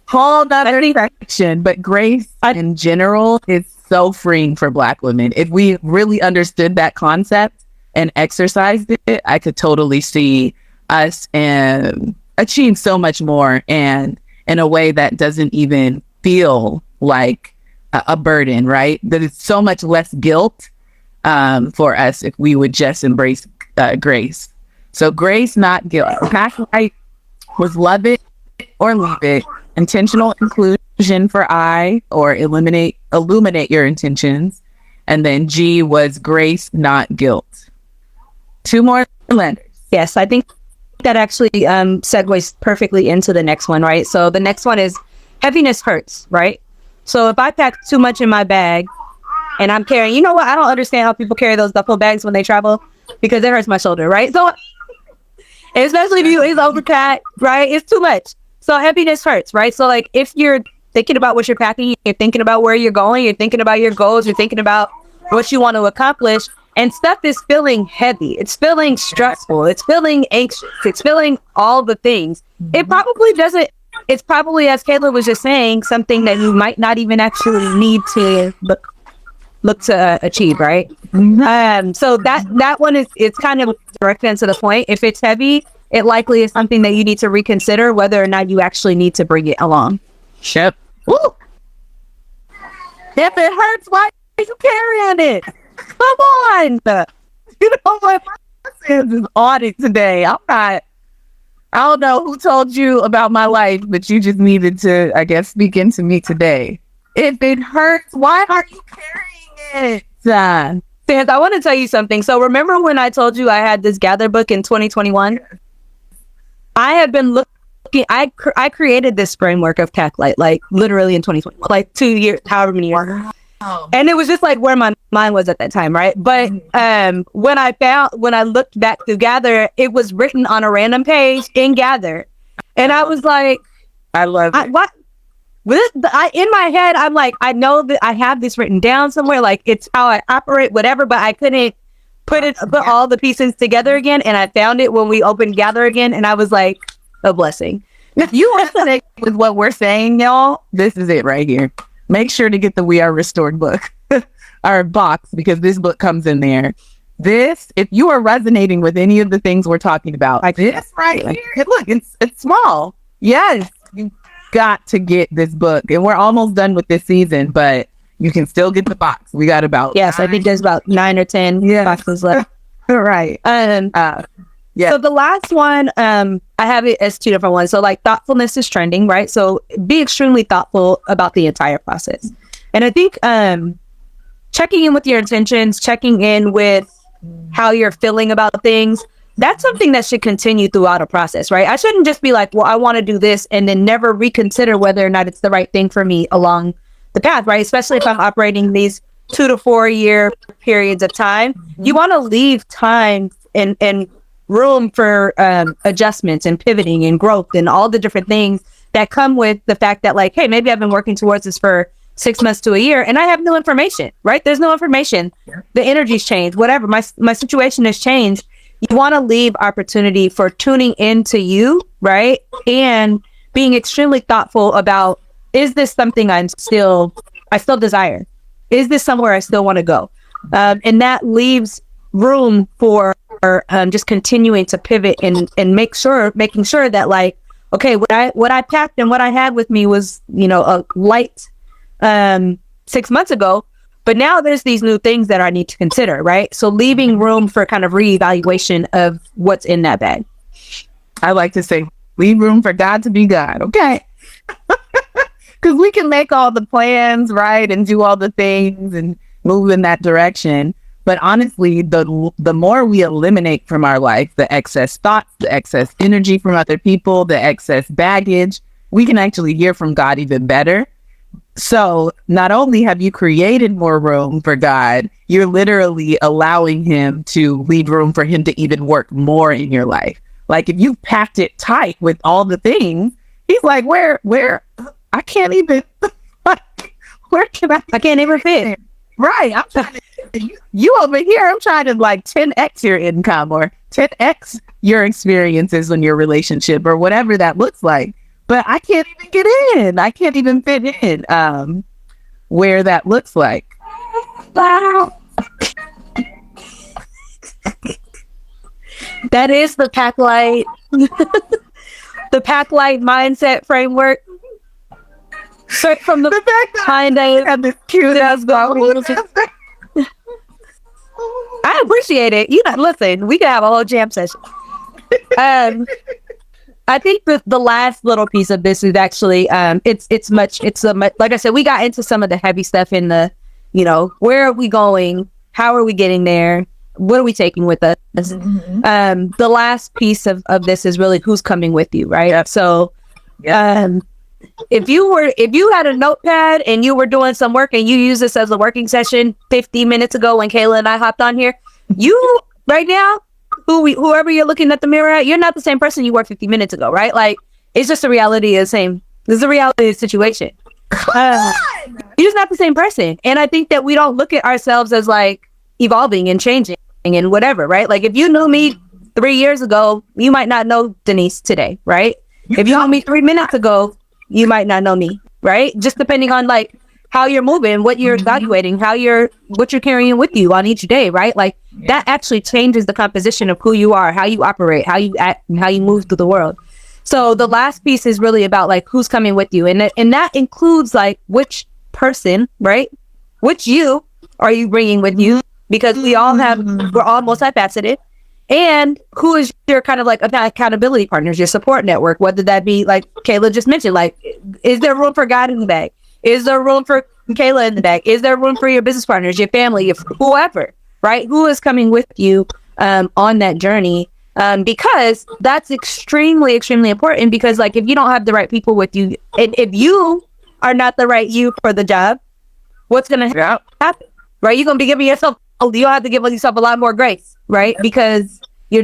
section, but grace in general is so freeing for Black women. If we really understood that concept and exercised it, I could totally see us and achieve so much more, and in a way that doesn't even feel like a burden, right? That it's so much less guilt for us if we would just embrace grace. So grace, not guilt. Pack light was love it or leave it. Intentional inclusion for I, or illuminate your intentions. And then G was grace, not guilt. 2 more letters. Yes, I think that actually segues perfectly into the next one, right? So the next one is heaviness hurts, right? So if I pack too much in my bag and I'm carrying, you know what? I don't understand how people carry those duffel bags when they travel because it hurts my shoulder, right? So especially if it's overpacked, right? It's too much. So heaviness hurts, right? So like if you're thinking about what you're packing, you're thinking about where you're going, you're thinking about your goals, you're thinking about what you want to accomplish, and stuff is feeling heavy, it's feeling stressful, it's feeling anxious, it's feeling all the things. It probably doesn't, it's probably, as Kayla was just saying, something that you might not even actually need to look to achieve, right? So that one is, it's kind of direct and to the point. If it's heavy, it likely is something that you need to reconsider whether or not you actually need to bring it along. Yep. Woo. If it hurts, why are you carrying it? Come on. You know what? My sense is audit today. I don't know who told you about my life, but you just needed to, I guess, speak into me today. If it hurts, why are you carrying it? Sans, I want to tell you something. So remember when I told you I had this gather book in 2021? I have been looking, I created this framework of pack light, like literally in 2021, like 2 years, however many years. Wow. And it was just like where my mind was at that time, right? But when I looked back to Gather, it was written on a random page in Gather. And I was like, I love it. What? In my head, I'm like, I know that I have this written down somewhere, like it's how I operate, whatever, but I couldn't put all the pieces together again. And I found it when we opened Gather again. And I was like, a blessing. If you resonate with what we're saying, y'all, this is it right here. Make sure to get the We Are Restored book, our box, because this book comes in there. This, if you are resonating with any of the things we're talking about, like this right here, look, it's small. Yes, you got to get this book. And we're almost done with this season, but you can still get the box. We got about I think there's about 9 or 10 boxes left. Right. Yeah. So the last one, I have it as 2 different ones. So like thoughtfulness is trending, right? So be extremely thoughtful about the entire process. And I think checking in with your intentions, checking in with how you're feeling about things, that's something that should continue throughout a process, right? I shouldn't just be like, well, I want to do this and then never reconsider whether or not it's the right thing for me along the path, right? Especially if I'm operating these 2 to 4 year periods of time. You want to leave time and room for adjustments and pivoting and growth and all the different things that come with the fact that like, hey, maybe I've been working towards this for 6 months to a year and I have no information, right? There's no information. The energy's changed, whatever. My situation has changed. You want to leave opportunity for tuning into you, right? And being extremely thoughtful about, is this something I still desire? Is this somewhere I still want to go? And that leaves room for just continuing to pivot and making sure that like, okay, what I packed and what I had with me was, a light 6 months ago, but now there's these new things that I need to consider, right? So leaving room for kind of reevaluation of what's in that bag. I like to say, leave room for God to be God, okay? Because we can make all the plans, right, and do all the things and move in that direction. But honestly, the more we eliminate from our life, the excess thoughts, the excess energy from other people, the excess baggage, we can actually hear from God even better. So not only have you created more room for God, you're literally allowing him to leave room for him to even work more in your life. Like if you packed it tight with all the things, he's like, where, I can't even, where can I can't even fit. Right. I'm trying to, you over here, I'm trying to like 10x your income or 10x your experiences in your relationship or whatever that looks like. But I can't even get in. I can't even fit in where that looks like. Wow. That is the pack light, the pack light mindset framework. Straight from the kind of and this cute ass dog. I appreciate it. Listen, we can have a whole jam session. I think the last little piece of this is actually it's much like I said, we got into some of the heavy stuff in the, where are we going? How are we getting there? What are we taking with us? The last piece of this is really who's coming with you, right? Yep. So if you had a notepad and you were doing some work and you used this as a working session 50 minutes ago when Kayla and I hopped on here, you right now, whoever you're looking at the mirror at, you're not the same person you were 50 minutes ago, right? Like, it's just a reality of the same. This is a reality of the situation. You're just not the same person. And I think that we don't look at ourselves as like evolving and changing and whatever, right? Like, if you knew me 3 years ago, you might not know Denise today, right? If you knew me 3 minutes ago, you might not know me, right? Just depending on like how you're moving, what you're evaluating, what you're carrying with you on each day, right? Like, that actually changes the composition of who you are, how you operate, how you act, and how you move through the world. So the last piece is really about like who's coming with you, and that includes like which person, right? Which you are you bringing with you? Because we're all multifaceted. And who is your kind of like accountability partners, your support network, whether that be like Kayla just mentioned, like, is there room for God in the bag? Is there room for Kayla in the bag? Is there room for your business partners, your family, whoever, right? Who is coming with you on that journey? Because that's extremely, extremely important, because like, if you don't have the right people with you, and if you are not the right you for the job, what's going to happen, right? You're going to be giving yourself, you'll have to give yourself a lot more grace, right? Because you're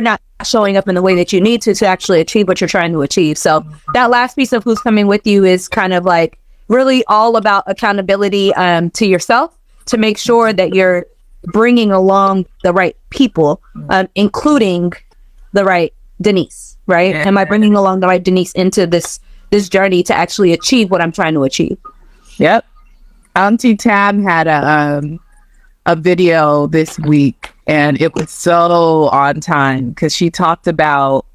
not showing up in the way that you need to actually achieve what you're trying to achieve. So that last piece of who's coming with you is kind of like really all about accountability to yourself, to make sure that you're bringing along the right people, including the right Denise, right? Am I bringing along the right Denise into this journey to actually achieve what I'm trying to achieve? Yep. Auntie Tab had a video this week, and it was so on time, because she talked about,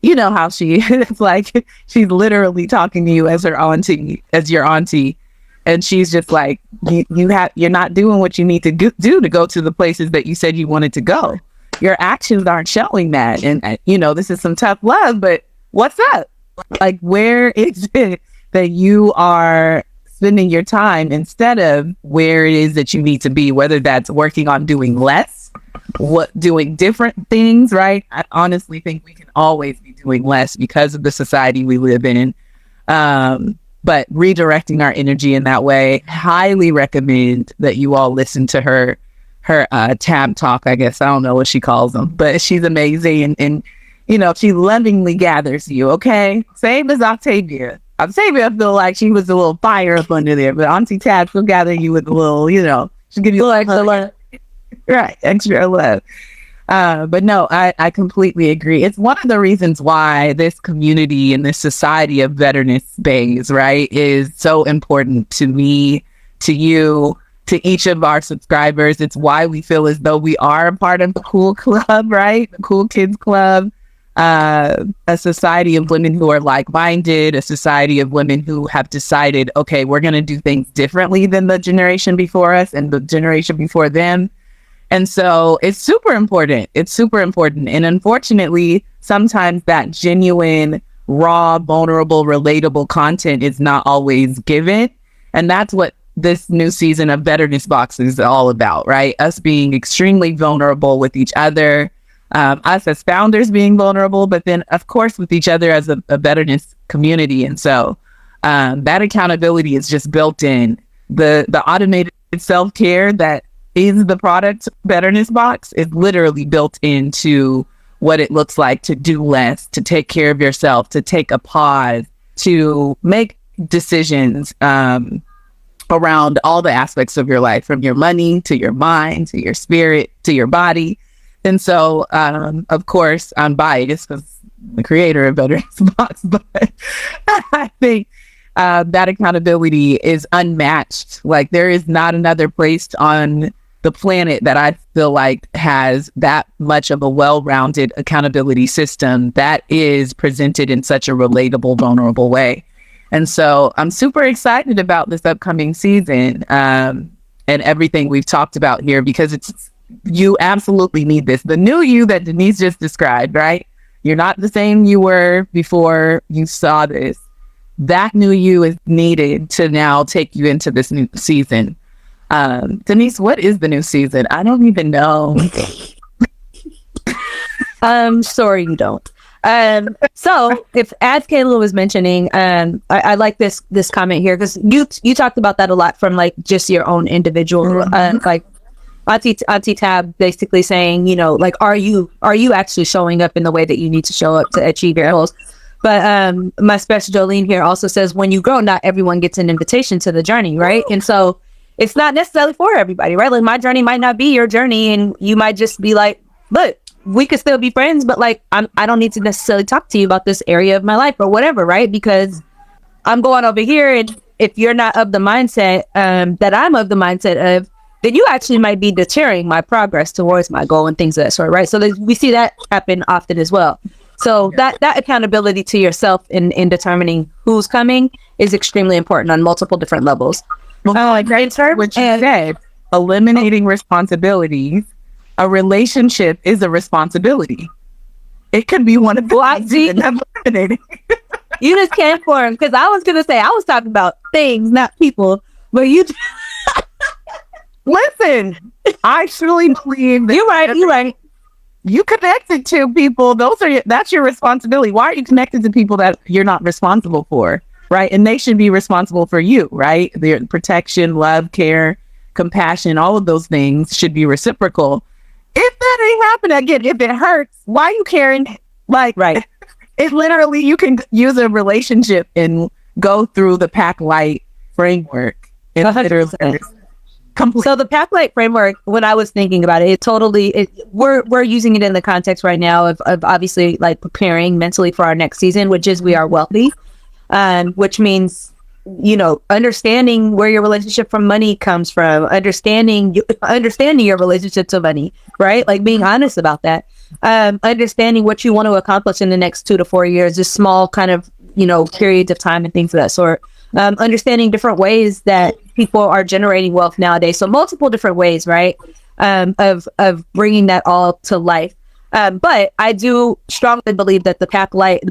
you know, how she is like, she's literally talking to you as your auntie. And she's just like, you're not doing what you need to do to go to the places that you said you wanted to go. Your actions aren't showing that. And, you know, this is some tough love, but what's up? Like, where is it that you are spending your time instead of where it is that you need to be, whether that's working on doing less, doing different things, right? I honestly think we can always be doing less because of the society we live in. But redirecting our energy in that way. Highly recommend that you all listen to her tab talk, I guess. I don't know what she calls them, but she's amazing. And you know, she lovingly gathers you, okay? Same as Octavia. Octavia, I feel like she was a little fire up under there, but Auntie Tab will gather you with a little, you know, she'll give you a little extra love. Right, extra love. But no, I completely agree. It's one of the reasons why this community and this society of Betterness bays, right, is so important to me, to you, to each of our subscribers. It's why we feel as though we are a part of the cool club, right? The cool kids club, a society of women who are like-minded, a society of women who have decided, okay, we're going to do things differently than the generation before us and the generation before them. And so it's super important. It's super important. And unfortunately, sometimes that genuine, raw, vulnerable, relatable content is not always given. And that's what this new season of Betterness Box is all about, right? Us being extremely vulnerable with each other, us as founders being vulnerable, but then, of course, with each other as a Betterness community. And so that accountability is just built in. The automated self-care that is the product Betterness Box is literally built into what it looks like to do less, to take care of yourself, to take a pause, to make decisions around all the aspects of your life, from your money to your mind, to your spirit, to your body. And so, of course, I'm biased because I'm the creator of Betterness Box, but I think that accountability is unmatched. Like, there is not another place on the planet that I feel like has that much of a well-rounded accountability system that is presented in such a relatable, vulnerable way. And so I'm super excited about this upcoming season and everything we've talked about here, because you absolutely need this. The new you that Denise just described, right? You're not the same you were before you saw this. That new you is needed to now take you into this new season. Denise, what is the new season? I don't even know. Sorry, you don't. So if, as Kayla was mentioning, I like this comment here, because you talked about that a lot from like just your own individual, like Auntie Tab basically saying, you know, like, are you actually showing up in the way that you need to show up to achieve your goals? But my special Jolene here also says, when you grow, not everyone gets an invitation to the journey, right? And so it's not necessarily for everybody, right? Like, my journey might not be your journey, and you might just be like, look, we could still be friends, but like, I don't need to necessarily talk to you about this area of my life or whatever, right? Because I'm going over here, and if you're not of the mindset that I'm of the mindset of, then you actually might be deterring my progress towards my goal and things of that sort, right? So we see that happen often as well. So that accountability to yourself in determining who's coming is extremely important on multiple different levels. Like what you said, eliminating responsibilities. A relationship is a responsibility. It could be one of the eliminating. You just came for him, because I was going to say, I was talking about things, not people, but you... Listen, I truly believe that you're right. You connected to people. That's your responsibility. Why are you connected to people that you're not responsible for, right? And they should be responsible for you, right? Their protection, love, care, compassion, all of those things should be reciprocal. If that ain't happening again, if it hurts, why are you caring? Like, right? It literally, you can use a relationship and go through the pack light framework. So the pack light framework, when I was thinking about it, we're using it in the context right now of obviously like preparing mentally for our next season, which is we are wealthy, which means, you know, understanding where your relationship from money comes from, understanding your relationship to money, right? Like being honest about that, understanding what you want to accomplish in the next 2 to 4 years, just small kind of, you know, periods of time and things of that sort. Understanding different ways that people are generating wealth nowadays. So multiple different ways, right? Of bringing that all to life. But I do strongly believe that the pack light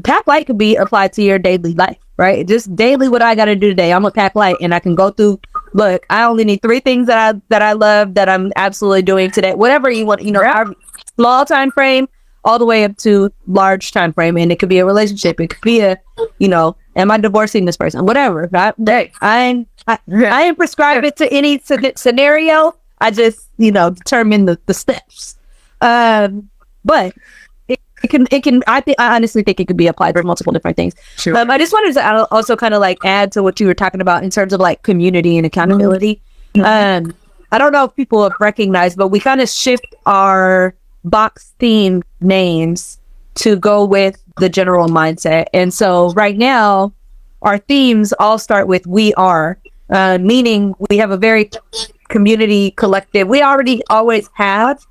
could be applied to your daily life, right? Just daily, what I got to do today. I'm a pack light, and I can go through. Look, I only need 3 things that I love, that I'm absolutely doing today. Whatever you want, you know, our small time frame all the way up to large time frame, and it could be a relationship. It could be a, you know, am I divorcing this person? Whatever. I ain't prescribe it to any scenario. I just, you know, determine the steps. But it can. I honestly think it could be applied for multiple different things. Sure. I just wanted to also kind of like add to what you were talking about in terms of like community and accountability. I don't know if people have recognized, but we kind of shift our box theme names to go with the general mindset. And so right now, our themes all start with we are, meaning we have a very community collective. We already always have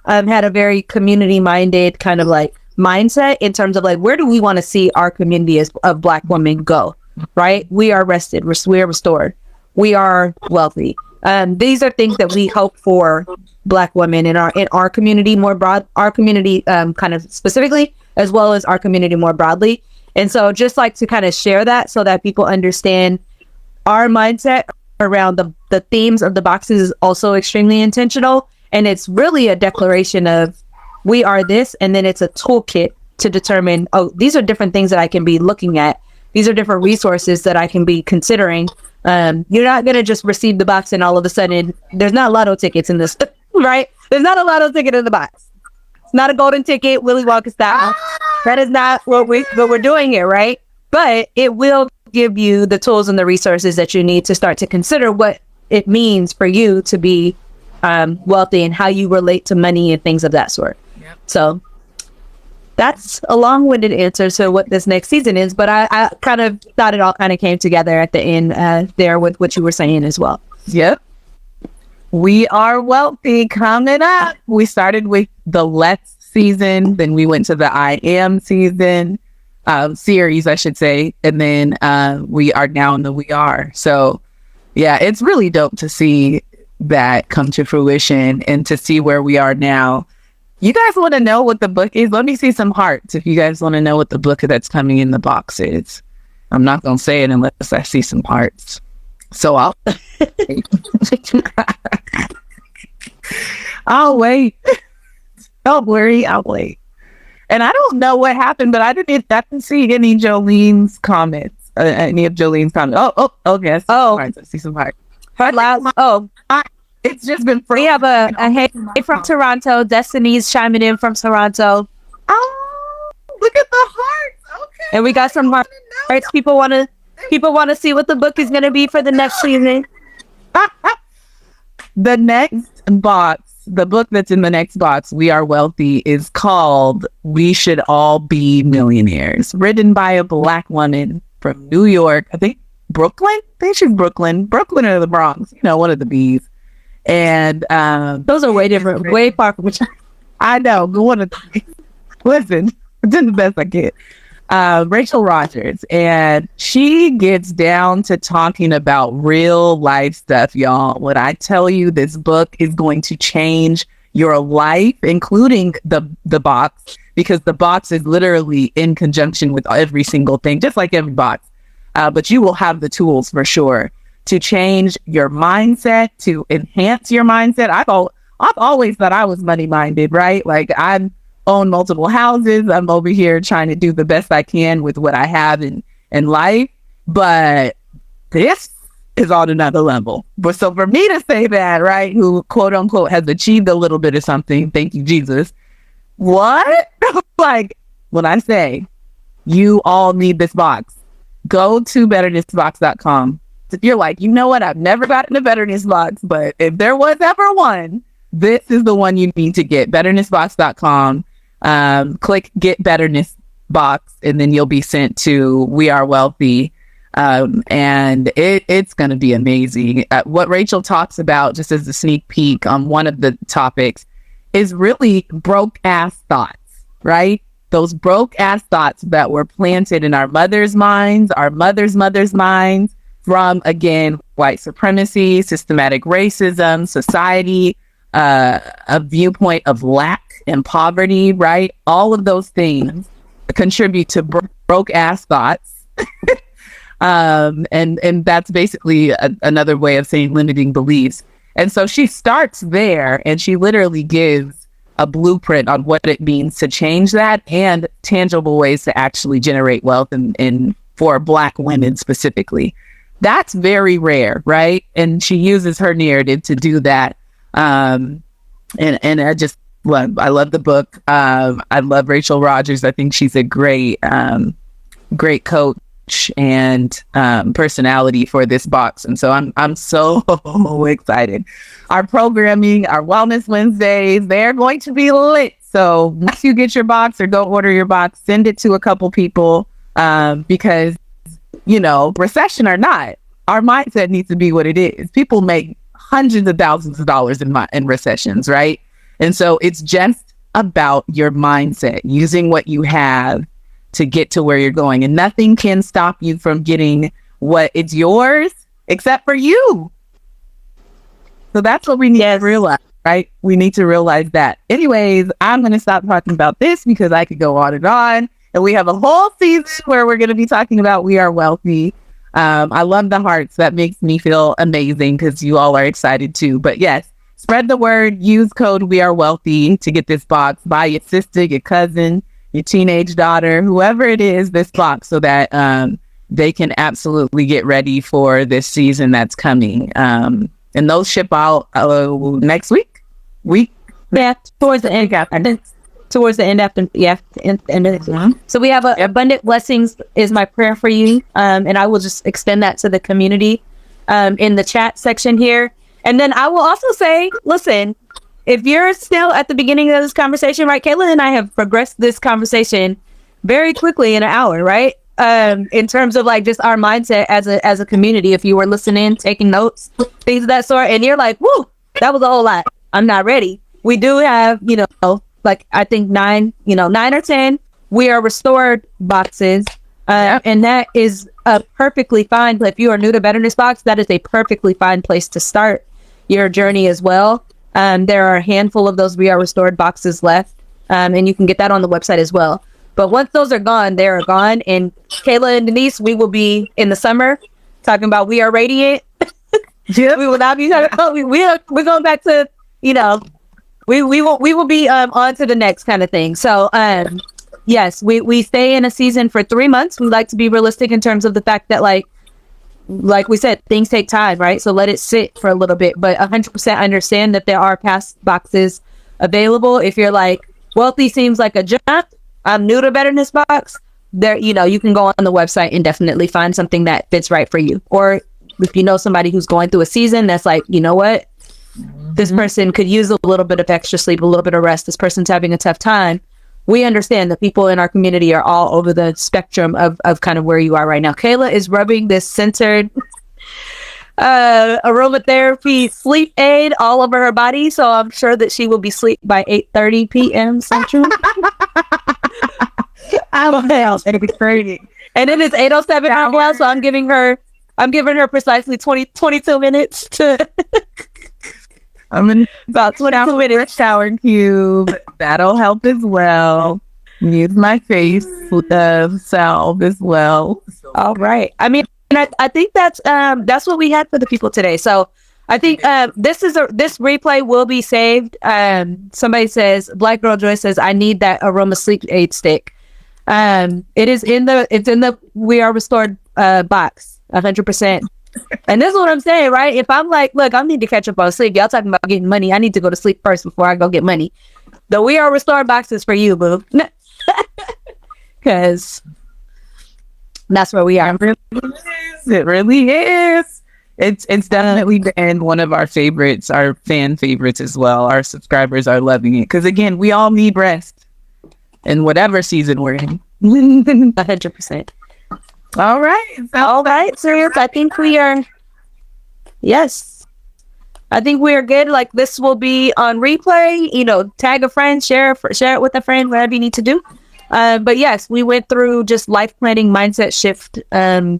had a very community minded kind of like mindset in terms of like, where do we want to see our community of Black women go, right? We are rested, we are restored, we are wealthy. These are things that we hope for Black women in our community more broad, our community kind of specifically, as well as our community more broadly. And so just like to kind of share that so that people understand our mindset around the themes of the boxes is also extremely intentional. And it's really a declaration of we are this, and then it's a toolkit to determine, oh, these are different things that I can be looking at. These are different resources that I can be considering. You're not going to just receive the box and all of a sudden there's not lotto tickets in this, right? There's not a lotto ticket in the box. It's not a golden ticket, Willy Wonka style. That is not what we're doing here, right? But it will give you the tools and the resources that you need to start to consider what it means for you to be wealthy and how you relate to money and things of that sort. Yep. So that's a long-winded answer to what this next season is, but I kind of thought it all kind of came together at the end there with what you were saying as well. Yep. We are wealthy coming up. We started with the Let's season, then we went to the I Am season, series, I should say, and then we are now in the We Are. So yeah, it's really dope to see that come to fruition and to see where we are now. You guys want to know what the book is? Let me see some hearts if you guys want to know what the book that's coming in the box is. I'm not going to say it unless I see some hearts. So I'll I'll wait. Don't worry, I'll wait. And I don't know what happened, but I didn't see any Jolene's comments. Any of Jolene's comments. Okay. I see some hearts. It's just been. We have a hey from Toronto. Destiny's chiming in from Toronto. Oh, look at the hearts. Okay. And we got some hearts. People want to see what the book is going to be for the next season. The next box, the book that's in the next box, We Are Wealthy, is called We Should All Be Millionaires, written by a Black woman from New York. I think Brooklyn. They should Brooklyn or the Bronx. One of the B's. And those are way different, way far from each other. I know. Listen, I did the best I could. Rachel Rogers, and she gets down to talking about real life stuff, y'all. When I tell you this book is going to change your life, including the box, because the box is literally in conjunction with every single thing, just like every box. But you will have the tools for sure to change your mindset, to enhance your mindset. I've always thought I was money minded, right? Like I own multiple houses. I'm over here trying to do the best I can with what I have in life. But this is on another level. But so for me to say that, right, who quote unquote has achieved a little bit of something, thank you, Jesus. What? Like when I say you all need this box, go to betternessbox.com. If you're like, you know what, I've never gotten a Betterness box, but if there was ever one, this is the one you need to get. Betternessbox.com. Click Get Betterness Box, and then you'll be sent to We Are Wealthy. And it's going to be amazing. What Rachel talks about, just as a sneak peek on one of the topics, is really broke ass thoughts, right? Those broke ass thoughts that were planted in our mothers' minds, our mothers' minds, from, again, white supremacy, systematic racism, society, a viewpoint of lack and poverty, right? All of those things contribute to broke ass thoughts. And that's basically another way of saying limiting beliefs. And so she starts there, and she literally gives a blueprint on what it means to change that and tangible ways to actually generate wealth and for Black women specifically. That's very rare, right? And she uses her narrative to do that. And I just love the book. I love Rachel Rogers. I think she's a great coach and personality for this box. And so I'm so excited. Our programming, our Wellness Wednesdays, they're going to be lit. So once you get your box or go order your box, send it to a couple people, because recession or not, our mindset needs to be what it is. People make hundreds of thousands of dollars in recessions, right? And so it's just about your mindset, using what you have to get to where you're going. And nothing can stop you from getting what it's yours except for you. So that's what we need to realize, right? We need to realize that. Anyways, I'm going to stop talking about this because I could go on and on. And we have a whole season where we're going to be talking about We Are Wealthy. I love the hearts. That makes me feel amazing because you all are excited too. But yes, spread the word. Use code We Are Wealthy to get this box. Buy your sister, your cousin, your teenage daughter, whoever it is, this box, so that they can absolutely get ready for this season that's coming. And those ship out next week. Towards the end. So we have abundant blessings is my prayer for you, and I will just extend that to the community in the chat section here. And then I will also say, listen, if you're still at the beginning of this conversation, right, Kayla and I have progressed this conversation very quickly in an hour, right? In terms of like just our mindset as a community. If you were listening, taking notes, things of that sort, and you're like, whoo, that was a whole lot. I'm not ready. We do have, like I think 9 or 10, We Are Restored boxes. And that is a perfectly fine place. If you are new to Betterness Box, that is a perfectly fine place to start your journey as well. There are a handful of those We Are Restored boxes left. And you can get that on the website as well. But once those are gone, they are gone. And Kayla and Denise, we will be in the summer talking about We Are Radiant. We will not be talking about, we're going back to, we will be on to the next kind of thing. So yes, we stay in a season for 3 months. We like to be realistic in terms of the fact that like we said, things take time, right? So let it sit for a little bit, but 100% understand that there are pass boxes available. If you're like, wealthy seems like a jump, I'm new to Betterness box, there, you can go on the website and definitely find something that fits right for you. Or if you know somebody who's going through a season that's like, you know what, this person could use a little bit of extra sleep, a little bit of rest. This person's having a tough time. We understand that people in our community are all over the spectrum of kind of where you are right now. Kayla is rubbing this centered aromatherapy sleep aid all over her body, so I'm sure that she will be asleep by 8:30 p.m. Central. I'm hell, it'll be crazy. And it is 8:07 right now, so I'm giving her precisely 22 minutes to. I'm in about 22 minutes shower cube. That'll help as well. Use my face salve as well. All right. I mean, I think that's what we had for the people today. So I think this replay will be saved. Somebody says, Black Girl Joy says, I need that aroma sleep aid stick. It's in the We Are Restored box, 100%. And this is what I'm saying, right? If I'm like, look, I need to catch up on sleep. Y'all talking about getting money. I need to go to sleep first before I go get money. The We Are Restored box is for you, boo. Because that's where we are. It really is. It's definitely been one of our favorites, our fan favorites as well. Our subscribers are loving it. Because again, we all need rest in whatever season we're in. 100%. All right, serious. I think we are. Yes, I think we are good. Like, this will be on replay. Tag a friend, share it with a friend, whatever you need to do. But yes, we went through just life planning, mindset shift,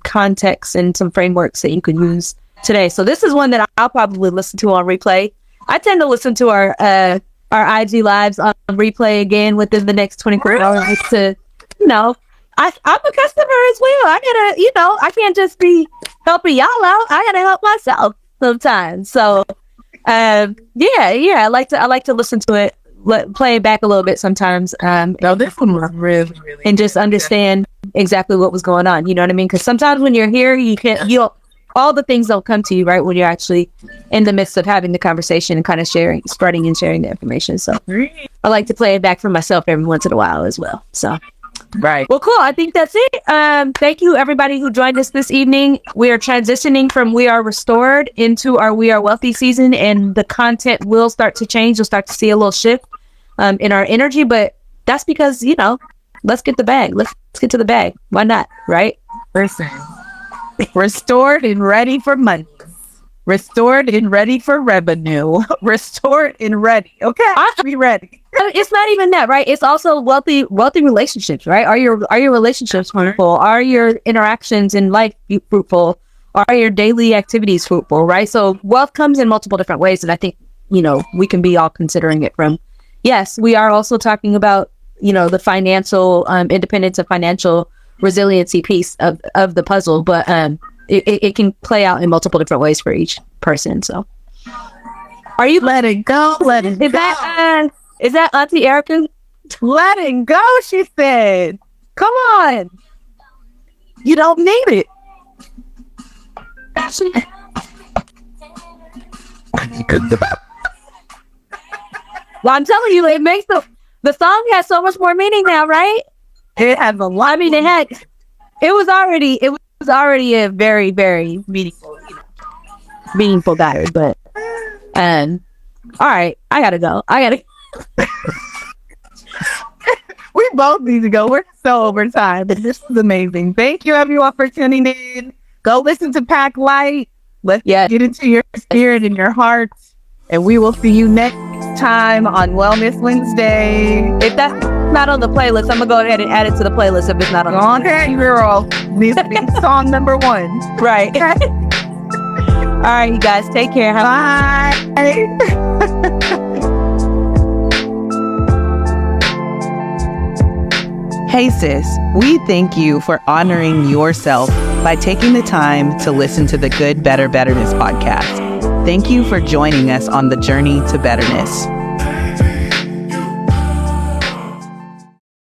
context, and some frameworks that you can use today. So this is one that I'll probably listen to on replay. I tend to listen to our IG lives on replay again within the next 24 hours to, I'm a customer as well. I can't just be helping y'all out. I gotta help myself sometimes. So, I like to listen to it, play it back a little bit sometimes. This one was really, and just understand exactly what was going on. You know what I mean? Because sometimes when you're here, all the things don't come to you right when you're actually in the midst of having the conversation and kind of spreading and sharing the information. So, I like to play it back for myself every once in a while as well. So. Right. Well, cool. I think that's it. Thank you, everybody who joined us this evening. We are transitioning from We Are Restored into our We Are Wealthy season, and the content will start to change. You'll start to see a little shift in our energy, but that's because, let's get the bag. Let's get to the bag. Why not? Right? Listen, restored and ready for money. Restored and ready for revenue. Restored and ready. Okay, I'll be ready. It's not even that, right? It's also wealthy relationships, right? Are your relationships fruitful? Are your interactions in life fruitful? Are your daily activities fruitful, right? So wealth comes in multiple different ways, and I think we can be all considering it from. Yes, we are also talking about the financial independence and financial resiliency piece of the puzzle, but it can play out in multiple different ways for each person. So, are you let it go? Let it go. Is that Auntie Erica? Let it go, she said. Come on. You don't need it. Well, I'm telling you, it makes the song has so much more meaning now, right? It has a lot. I mean, it was already a very, very meaningful guy, but all right, I gotta go. We both need to go. We're so over time, but this is amazing. Thank you, everyone, for tuning in. Go listen to Pack Light. Let's get into your spirit and your heart, and we will see you next time on Wellness Wednesday. If that's not on the playlist, I'm gonna go ahead and add it to the playlist if it's not on. Okay, girl. Needs to be song number 1. Right. All right, you guys, take care. Bye. Hey sis, we thank you for honoring yourself by taking the time to listen to the Good, Better, Betterness podcast. Thank you for joining us on the journey to betterness.